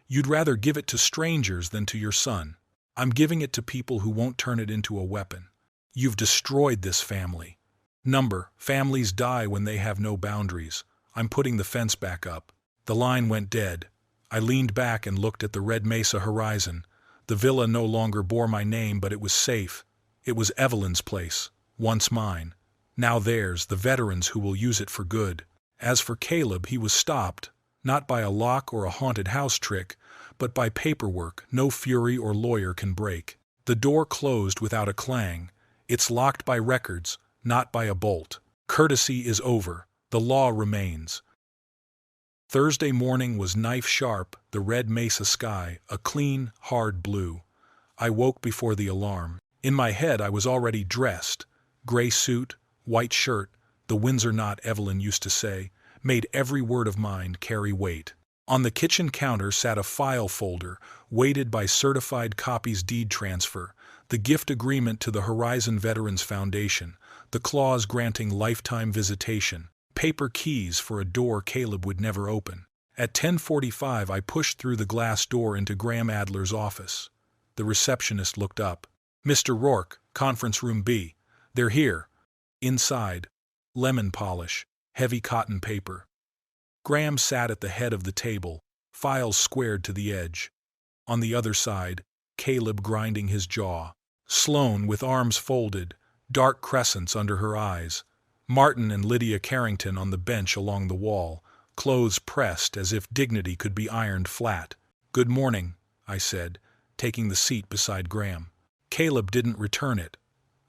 You'd rather give it to strangers than to your son." "I'm giving it to people who won't turn it into a weapon." "You've destroyed this family." Number, families die when they have no boundaries. "I'm putting the fence back up." The line went dead. I leaned back and looked at the Red Mesa horizon. The villa no longer bore my name, but it was safe. It was Evelyn's place, once mine. Now theirs, the veterans who will use it for good. As for Caleb, he was stopped, not by a lock or a haunted house trick, but by paperwork no fury or lawyer can break. The door closed without a clang. It's locked by records, not by a bolt. Courtesy is over. The law remains. Thursday morning was knife-sharp, the Red Mesa sky, a clean, hard blue. I woke before the alarm. In my head I was already dressed. Gray suit, white shirt, the Windsor knot Evelyn used to say, made every word of mine carry weight. On the kitchen counter sat a file folder, weighted by certified copies deed transfer, the gift agreement to the Horizon Veterans Foundation, the clause granting lifetime visitation, paper keys for a door Caleb would never open. At 10:45 I pushed through the glass door into Graham Adler's office. The receptionist looked up. "Mr. Rourke, conference room B. They're here." Inside, lemon polish, heavy cotton paper. Graham sat at the head of the table, files squared to the edge. On the other side, Caleb grinding his jaw. Sloan with arms folded, dark crescents under her eyes. Martin and Lydia Carrington on the bench along the wall, clothes pressed as if dignity could be ironed flat. "Good morning," I said, taking the seat beside Graham. Caleb didn't return it.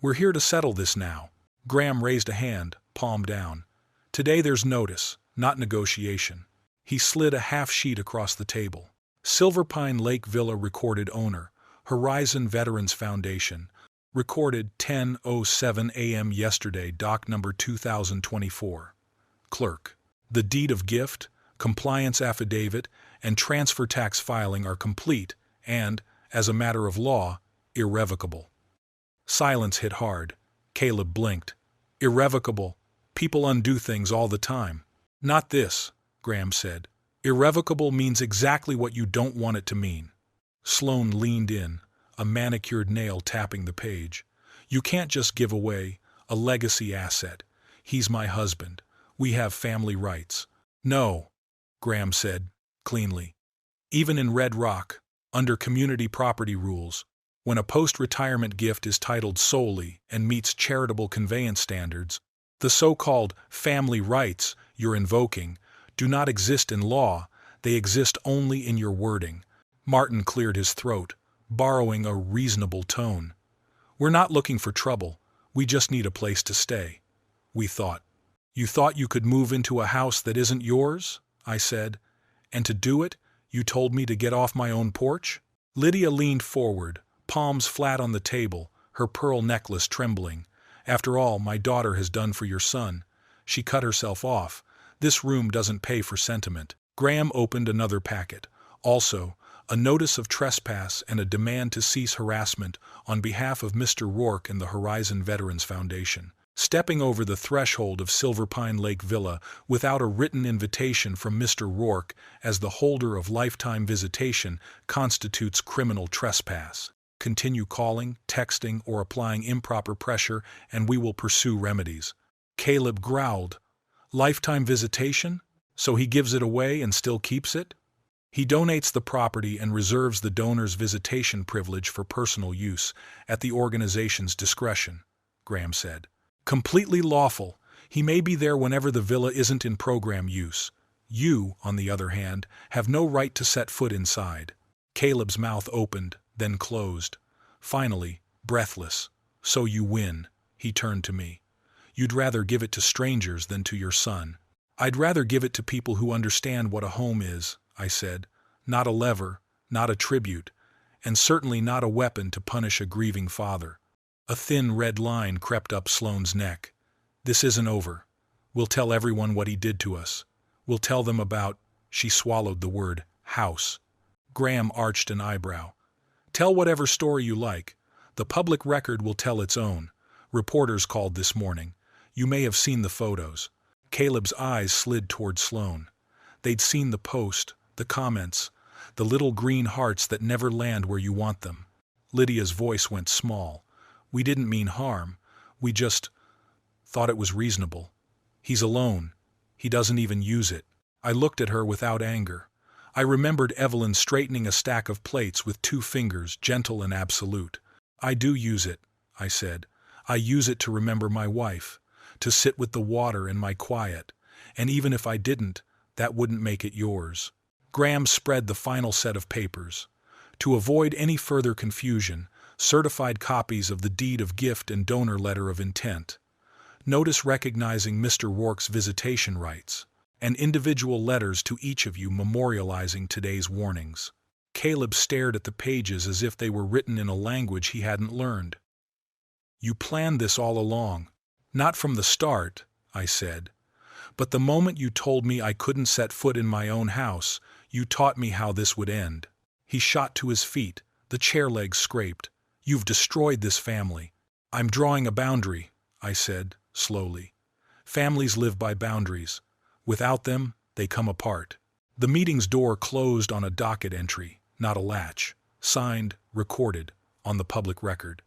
"We're here to settle this now." Graham raised a hand, palm down. "Today there's notice, not negotiation." He slid a half sheet across the table. "Silverpine Lake Villa recorded owner, Horizon Veterans Foundation. Recorded 10:07 a.m. yesterday, doc number 2024. Clerk. The deed of gift, compliance affidavit, and transfer tax filing are complete, and, as a matter of law, irrevocable. Silence hit hard. Caleb blinked. Irrevocable. People undo things all the time. Not this, Graham said. Irrevocable means exactly what you don't want it to mean. Sloane leaned in, a manicured nail tapping the page. You can't just give away a legacy asset. He's my husband. We have family rights. No, Graham said, cleanly. Even in Red Rock, under community property rules, when a post-retirement gift is titled solely and meets charitable conveyance standards, the so-called family rights you're invoking do not exist in law, they exist only in your wording. Martin cleared his throat, borrowing a reasonable tone. We're not looking for trouble, we just need a place to stay. We thought. You thought you could move into a house that isn't yours? I said. And to do it, you told me to get off my own porch? Lydia leaned forward, palms flat on the table, her pearl necklace trembling. After all my daughter has done for your son. She cut herself off. This room doesn't pay for sentiment. Graham opened another packet. Also, a notice of trespass and a demand to cease harassment on behalf of Mr. Rourke and the Horizon Veterans Foundation. Stepping over the threshold of Silverpine Lake Villa without a written invitation from Mr. Rourke as the holder of lifetime visitation constitutes criminal trespass. Continue calling, texting, or applying improper pressure, and we will pursue remedies. Caleb growled. Lifetime visitation? So he gives it away and still keeps it? He donates the property and reserves the donor's visitation privilege for personal use, at the organization's discretion, Graham said. Completely lawful. He may be there whenever the villa isn't in program use. You, on the other hand, have no right to set foot inside. Caleb's mouth opened, then closed. Finally, breathless. So you win. He turned to me. You'd rather give it to strangers than to your son. I'd rather give it to people who understand what a home is, I said. Not a lever, not a tribute, and certainly not a weapon to punish a grieving father. A thin red line crept up Sloane's neck. This isn't over. We'll tell everyone what he did to us. We'll tell them about, she swallowed the word, house. Graham arched an eyebrow. Tell whatever story you like. The public record will tell its own. Reporters called this morning. You may have seen the photos. Caleb's eyes slid toward Sloane. They'd seen the post, the comments, the little green hearts that never land where you want them. Lydia's voice went small. We didn't mean harm. We just thought it was reasonable. He's alone. He doesn't even use it. I looked at her without anger. I remembered Evelyn straightening a stack of plates with 2 fingers, gentle and absolute. I do use it, I said. I use it to remember my wife, to sit with the water and my quiet, and even if I didn't, that wouldn't make it yours. Graham spread the final set of papers. To avoid any further confusion, certified copies of the deed of gift and donor letter of intent. Notice recognizing Mr. Rourke's visitation rights, and individual letters to each of you memorializing today's warnings. Caleb stared at the pages as if they were written in a language he hadn't learned. You planned this all along. Not from the start, I said. But the moment you told me I couldn't set foot in my own house, you taught me how this would end. He shot to his feet, the chair legs scraped. You've destroyed this family. I'm drawing a boundary, I said, slowly. Families live by boundaries. Without them, they come apart. The meeting's door closed on a docket entry, not a latch. Signed, recorded, on the public record.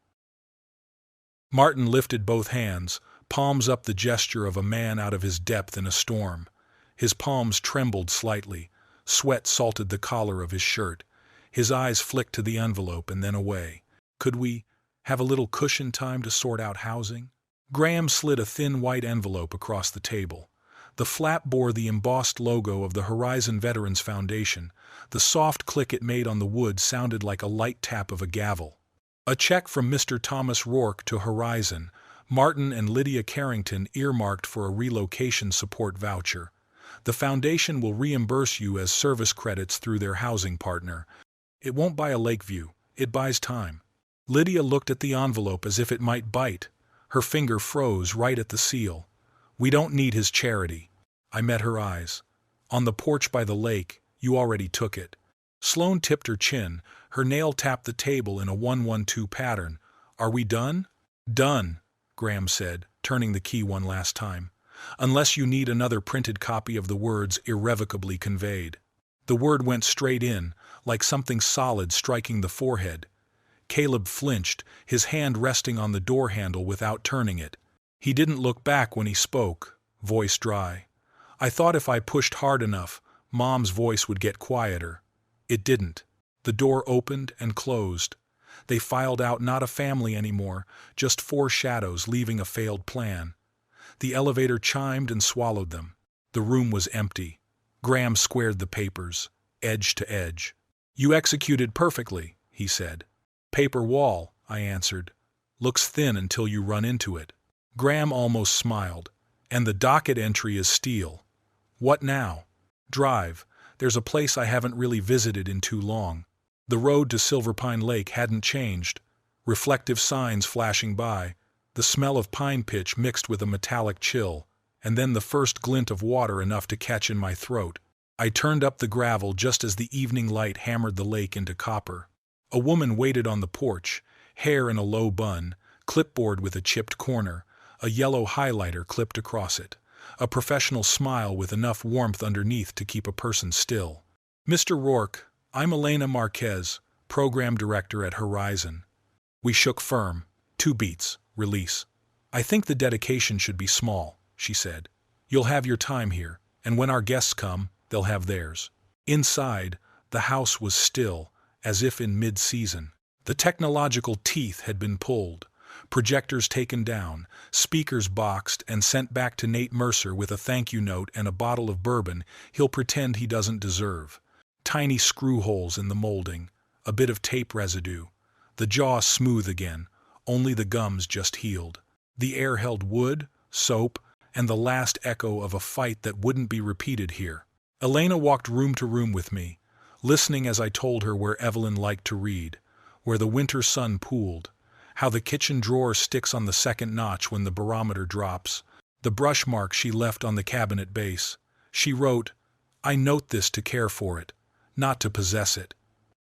Martin lifted both hands, palms up, the gesture of a man out of his depth in a storm. His palms trembled slightly. Sweat salted the collar of his shirt. His eyes flicked to the envelope and then away. Could we have a little cushion time to sort out housing? Graham slid a thin white envelope across the table. The flap bore the embossed logo of the Horizon Veterans Foundation. The soft click it made on the wood sounded like a light tap of a gavel. A check from Mr. Thomas Rourke to Horizon, Martin and Lydia Carrington, earmarked for a relocation support voucher. The foundation will reimburse you as service credits through their housing partner. It won't buy a Lakeview. It buys time. Lydia looked at the envelope as if it might bite. Her finger froze right at the seal. We don't need his charity. I met her eyes. On the porch by the lake, you already took it. Sloane tipped her chin. Her nail tapped the table in a 1-1-2 pattern. Are we done? Done, Graham said, turning the key one last time. Unless you need another printed copy of the words irrevocably conveyed. The word went straight in, like something solid striking the forehead. Caleb flinched, his hand resting on the door handle without turning it. He didn't look back when he spoke, voice dry. I thought if I pushed hard enough, Mom's voice would get quieter. It didn't. The door opened and closed. They filed out, not a family anymore, just 4 shadows leaving a failed plan. The elevator chimed and swallowed them. The room was empty. Graham squared the papers, edge to edge. You executed perfectly, he said. Paper wall, I answered. Looks thin until you run into it. Graham almost smiled. And the docket entry is steel. What now? Drive. There's a place I haven't really visited in too long. The road to Silverpine Lake hadn't changed. Reflective signs flashing by, the smell of pine pitch mixed with a metallic chill, and then the first glint of water enough to catch in my throat. I turned up the gravel just as the evening light hammered the lake into copper. A woman waited on the porch, hair in a low bun, clipboard with a chipped corner, a yellow highlighter clipped across it, a professional smile with enough warmth underneath to keep a person still. Mr. Rourke, I'm Elena Marquez, program director at Horizon. We shook firm. 2 beats. Release. I think the dedication should be small, she said. You'll have your time here, and when our guests come, they'll have theirs. Inside, the house was still, as if in mid-season. The technological teeth had been pulled, projectors taken down, speakers boxed and sent back to Nate Mercer with a thank you note and a bottle of bourbon he'll pretend he doesn't deserve. Tiny screw holes in the molding, a bit of tape residue. The jaw smooth again, only the gums just healed. The air held wood, soap, and the last echo of a fight that wouldn't be repeated here. Elena walked room to room with me, listening as I told her where Evelyn liked to read, where the winter sun pooled, how the kitchen drawer sticks on the second notch when the barometer drops, the brush mark she left on the cabinet base. She wrote, I note this to care for it, not to possess it.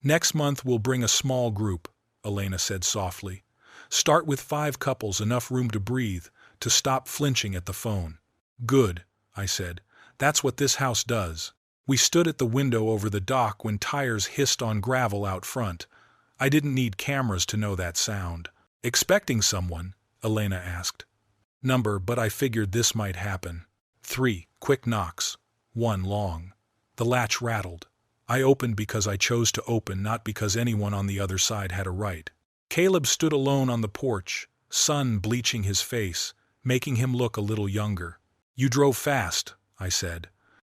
Next month we'll bring a small group, Elena said softly. Start with 5 couples, enough room to breathe, to stop flinching at the phone. Good, I said. That's what this house does. We stood at the window over the dock when tires hissed on gravel out front. I didn't need cameras to know that sound. Expecting someone? Elena asked. Number, but I figured this might happen. 3 quick knocks. 1 long. The latch rattled. I opened because I chose to open, not because anyone on the other side had a right. Caleb stood alone on the porch, sun bleaching his face, making him look a little younger. You drove fast, I said.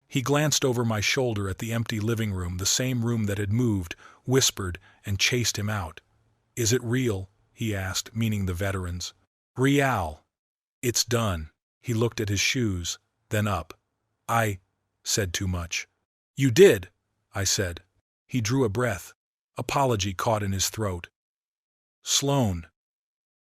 He glanced over my shoulder at the empty living room, the same room that had moved, whispered, and chased him out. Is it real? He asked, meaning the veterans. Real. It's done. He looked at his shoes, then up. I said too much. You did, I said. He drew a breath. Apology caught in his throat. Sloane.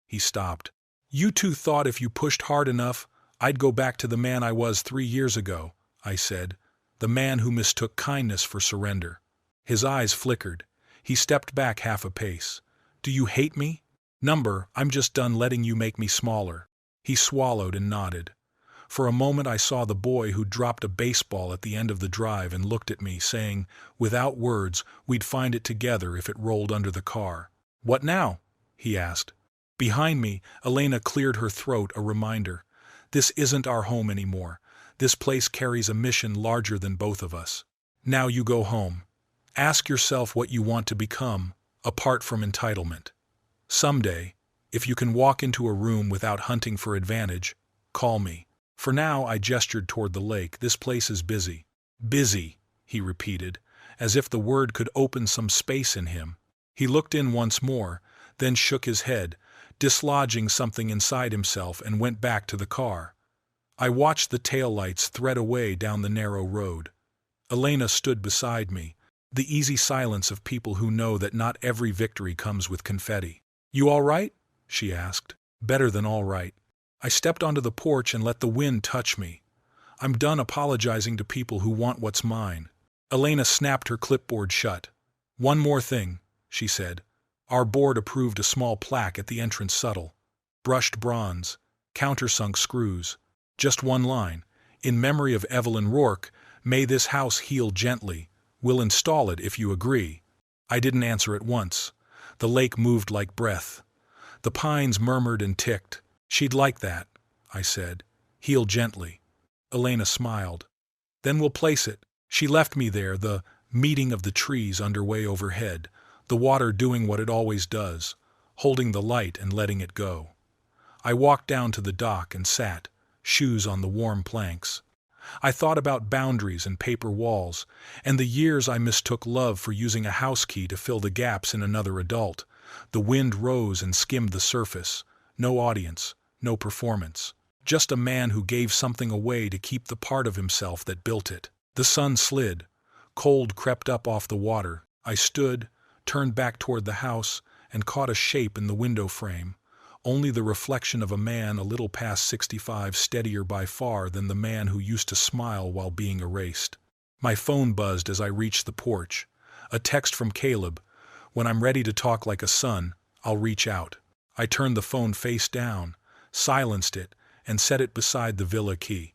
He stopped. You 2 thought if you pushed hard enough, I'd go back to the man I was 3 years ago, I said, the man who mistook kindness for surrender. His eyes flickered. He stepped back half a pace. Do you hate me? Number, I'm just done letting you make me smaller. He swallowed and nodded. For a moment I saw the boy who dropped a baseball at the end of the drive and looked at me, saying, without words, we'd find it together if it rolled under the car. What now? He asked. Behind me, Elena cleared her throat, a reminder. This isn't our home anymore. This place carries a mission larger than both of us. Now you go home. Ask yourself what you want to become, apart from entitlement. Someday, if you can walk into a room without hunting for advantage, call me. For now, I gestured toward the lake. This place is busy. Busy, he repeated, as if the word could open some space in him. He looked in once more, then shook his head, dislodging something inside himself, and went back to the car. I watched the taillights thread away down the narrow road. Elena stood beside me, the easy silence of people who know that not every victory comes with confetti. You all right? She asked. Better than all right. I stepped onto the porch and let the wind touch me. I'm done apologizing to people who want what's mine. Elena snapped her clipboard shut. One more thing, she said. Our board approved a small plaque at the entrance subtle. Brushed bronze, countersunk screws. Just one line. In memory of Evelyn Rourke, may this house heal gently. We'll install it if you agree. I didn't answer at once. The lake moved like breath. The pines murmured and ticked. She'd like that, I said. Heal gently. Elena smiled. Then we'll place it. She left me there, the meeting of the trees underway overhead, the water doing what it always does, holding the light and letting it go. I walked down to the dock and sat, shoes on the warm planks. I thought about boundaries and paper walls, and the years I mistook love for using a house key to fill the gaps in another adult. The wind rose and skimmed the surface. No audience, no performance. Just a man who gave something away to keep the part of himself that built it. The sun slid. Cold crept up off the water. I stood, turned back toward the house, and caught a shape in the window frame. Only the reflection of a man a little past 65, steadier by far than the man who used to smile while being erased. My phone buzzed as I reached the porch. A text from Caleb. When I'm ready to talk like a son, I'll reach out. I turned the phone face down, silenced it, and set it beside the villa key.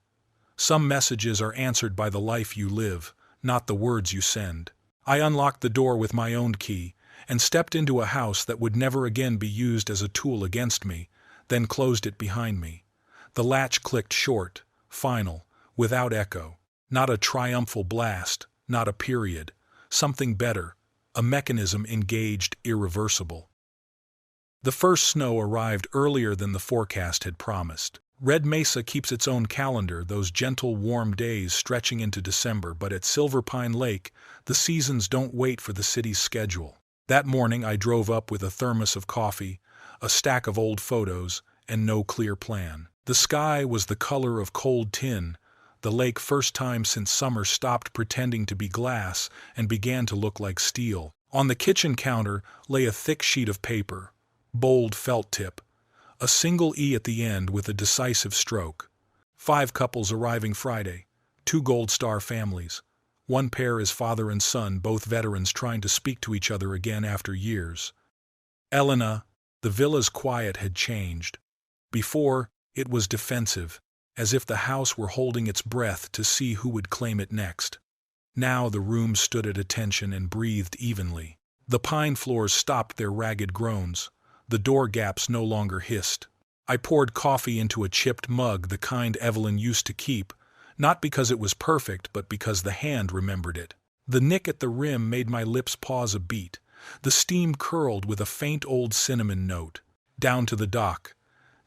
Some messages are answered by the life you live, not the words you send. I unlocked the door with my own key, and stepped into a house that would never again be used as a tool against me, then closed it behind me. The latch clicked short, final, without echo. Not a triumphal blast, not a period. Something better, a mechanism engaged, irreversible. The first snow arrived earlier than the forecast had promised. Red Mesa keeps its own calendar, those gentle, warm days stretching into December, but at Silverpine Lake, the seasons don't wait for the city's schedule. That morning I drove up with a thermos of coffee, a stack of old photos, and no clear plan. The sky was the color of cold tin. The lake, first time since summer, stopped pretending to be glass and began to look like steel. On the kitchen counter lay a thick sheet of paper, bold felt tip, a single E at the end with a decisive stroke. 5 couples arriving Friday, 2 Gold Star families. One pair is father and son, both veterans trying to speak to each other again after years. Elena, the villa's quiet had changed. Before, it was defensive, as if the house were holding its breath to see who would claim it next. Now the room stood at attention and breathed evenly. The pine floors stopped their ragged groans. The door gaps no longer hissed. I poured coffee into a chipped mug, the kind Evelyn used to keep, not because it was perfect, but because the hand remembered it. The nick at the rim made my lips pause a beat. The steam curled with a faint old cinnamon note. Down to the dock.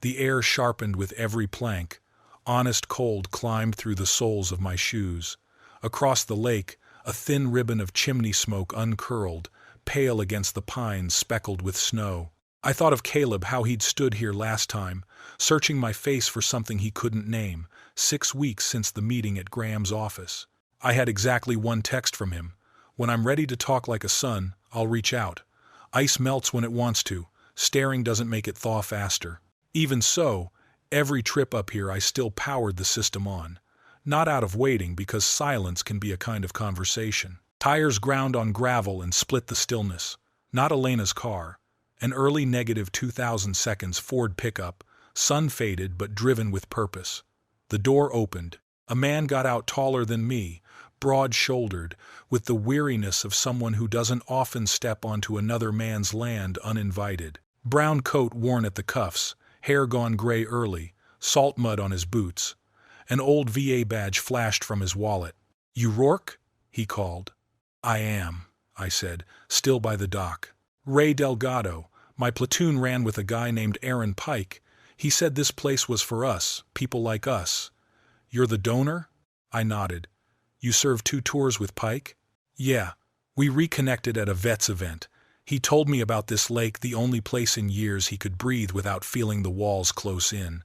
The air sharpened with every plank. Honest cold climbed through the soles of my shoes. Across the lake, a thin ribbon of chimney smoke uncurled, pale against the pines speckled with snow. I thought of Caleb, how he'd stood here last time, searching my face for something he couldn't name, 6 weeks since the meeting at Graham's office. I had exactly one text from him. When I'm ready to talk like a son, I'll reach out. Ice melts when it wants to. Staring doesn't make it thaw faster. Even so, every trip up here I still powered the system on. Not out of waiting, because silence can be a kind of conversation. Tires ground on gravel and split the stillness. Not Elena's car. An early negative 2000 seconds Ford pickup, sun-faded but driven with purpose. The door opened. A man got out, taller than me, broad-shouldered, with the weariness of someone who doesn't often step onto another man's land uninvited. Brown coat worn at the cuffs, hair gone gray early, salt mud on his boots. An old VA badge flashed from his wallet. "You Rourke?" he called. "I am," I said, still by the dock. "Ray Delgado. My platoon ran with a guy named Aaron Pike. He said this place was for us, people like us." "You're the donor?" I nodded. "You served 2 tours with Pike?" "Yeah. We reconnected at a vets event. He told me about this lake, the only place in years he could breathe without feeling the walls close in."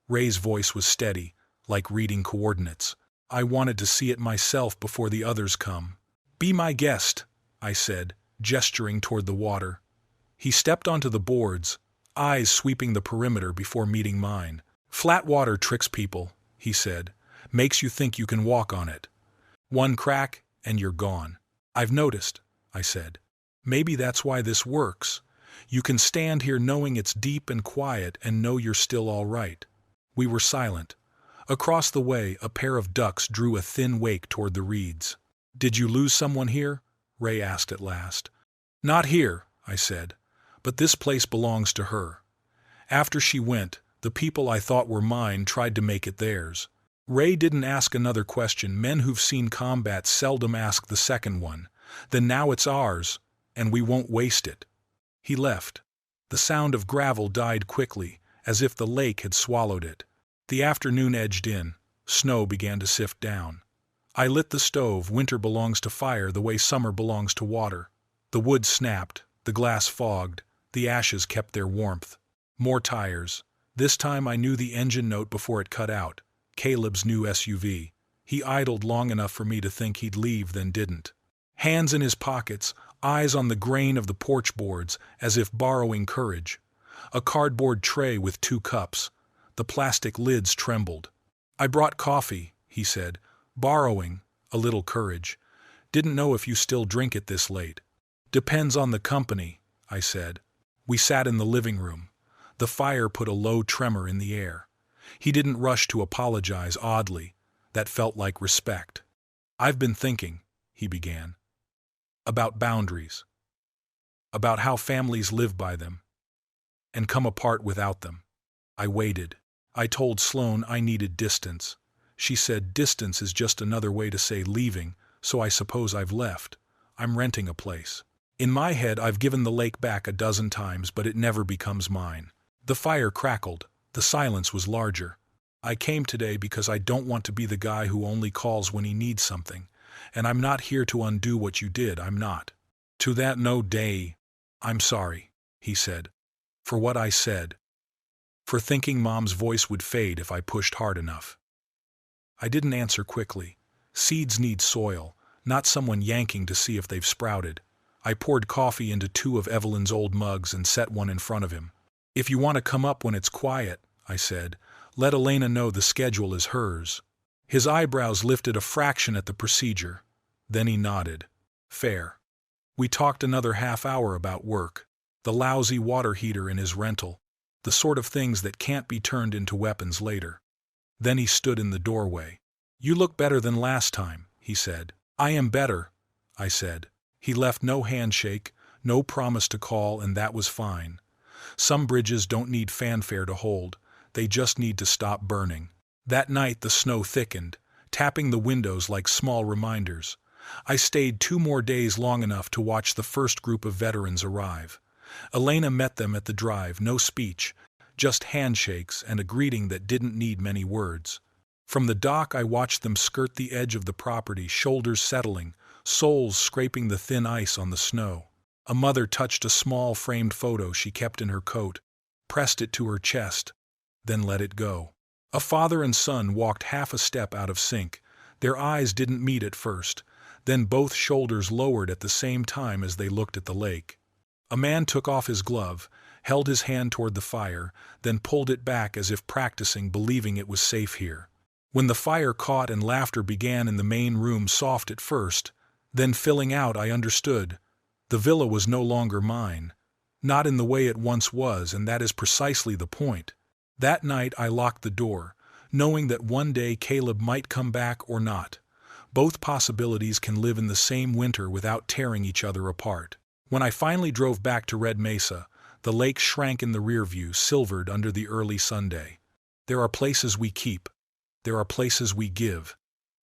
Ray's voice was steady, like reading coordinates. "I wanted to see it myself before the others come." "Be my guest," I said, gesturing toward the water. He stepped onto the boards, eyes sweeping the perimeter before meeting mine. "Flat water tricks people," he said. "Makes you think you can walk on it. One crack, and you're gone." "I've noticed," I said. Maybe that's why this works. You can stand here knowing it's deep and quiet and know you're still all right. We were silent. Across the way, a pair of ducks drew a thin wake toward the reeds. "Did you lose someone here?" Ray asked at last. "Not here," I said. "But this place belongs to her. After she went, the people I thought were mine tried to make it theirs." Ray didn't ask another question. Men who've seen combat seldom ask the second one. "Then now it's ours, and we won't waste it." He left. The sound of gravel died quickly, as if the lake had swallowed it. The afternoon edged in. Snow began to sift down. I lit the stove. Winter belongs to fire the way summer belongs to water. The wood snapped, the glass fogged, the ashes kept their warmth. More tires. This time I knew the engine note before it cut out. Caleb's new SUV. He idled long enough for me to think he'd leave, then didn't. Hands in his pockets, eyes on the grain of the porch boards, as if borrowing courage. A cardboard tray with 2 cups. The plastic lids trembled. "I brought coffee," he said, borrowing a little courage. "Didn't know if you still drink it this late." "Depends on the company," I said. We sat in the living room. The fire put a low tremor in the air. He didn't rush to apologize. Oddly, that felt like respect. "I've been thinking," he began, "about boundaries. About how families live by them and come apart without them." I waited. I told Sloane I needed distance. She said, "Distance is just another way to say leaving, so I suppose I've left. I'm renting a place." In my head, I've given the lake back a dozen times, but it never becomes mine. The fire crackled. The silence was larger. "I came today because I don't want to be the guy who only calls when he needs something. And I'm not here to undo what you did, I'm not. To that no day. I'm sorry," he said. "For what I said. For thinking Mom's voice would fade if I pushed hard enough." I didn't answer quickly. Seeds need soil, not someone yanking to see if they've sprouted. I poured coffee into 2 of Evelyn's old mugs and set one in front of him. "If you want to come up when it's quiet," I said, "let Elena know the schedule is hers." His eyebrows lifted a fraction at the procedure. Then he nodded. "Fair." We talked another half hour about work, the lousy water heater in his rental, the sort of things that can't be turned into weapons later. Then he stood in the doorway. "You look better than last time," he said. "I am better," I said. He left no handshake, no promise to call, and that was fine. Some bridges don't need fanfare to hold, they just need to stop burning. That night the snow thickened, tapping the windows like small reminders. I stayed 2 more days, long enough to watch the first group of veterans arrive. Elena met them at the drive, no speech, just handshakes and a greeting that didn't need many words. From the dock I watched them skirt the edge of the property, shoulders settling, soles scraping the thin ice on the snow. A mother touched a small framed photo she kept in her coat, pressed it to her chest, then let it go. A father and son walked half a step out of sync. Their eyes didn't meet at first, then both shoulders lowered at the same time as they looked at the lake. A man took off his glove, held his hand toward the fire, then pulled it back as if practicing, believing it was safe here. When the fire caught and laughter began in the main room, soft at first, then filling out, I understood. The villa was no longer mine. Not in the way it once was, and that is precisely the point. That night I locked the door, knowing that one day Caleb might come back or not. Both possibilities can live in the same winter without tearing each other apart. When I finally drove back to Red Mesa, the lake shrank in the rear view, silvered under the early Sunday. There are places we keep. There are places we give.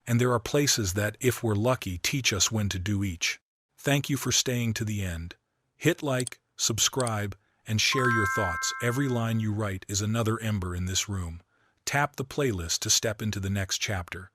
And there are places that, if we're lucky, teach us when to do each. Thank you for staying to the end. Hit like, subscribe, and share your thoughts. Every line you write is another ember in this room. Tap the playlist to step into the next chapter.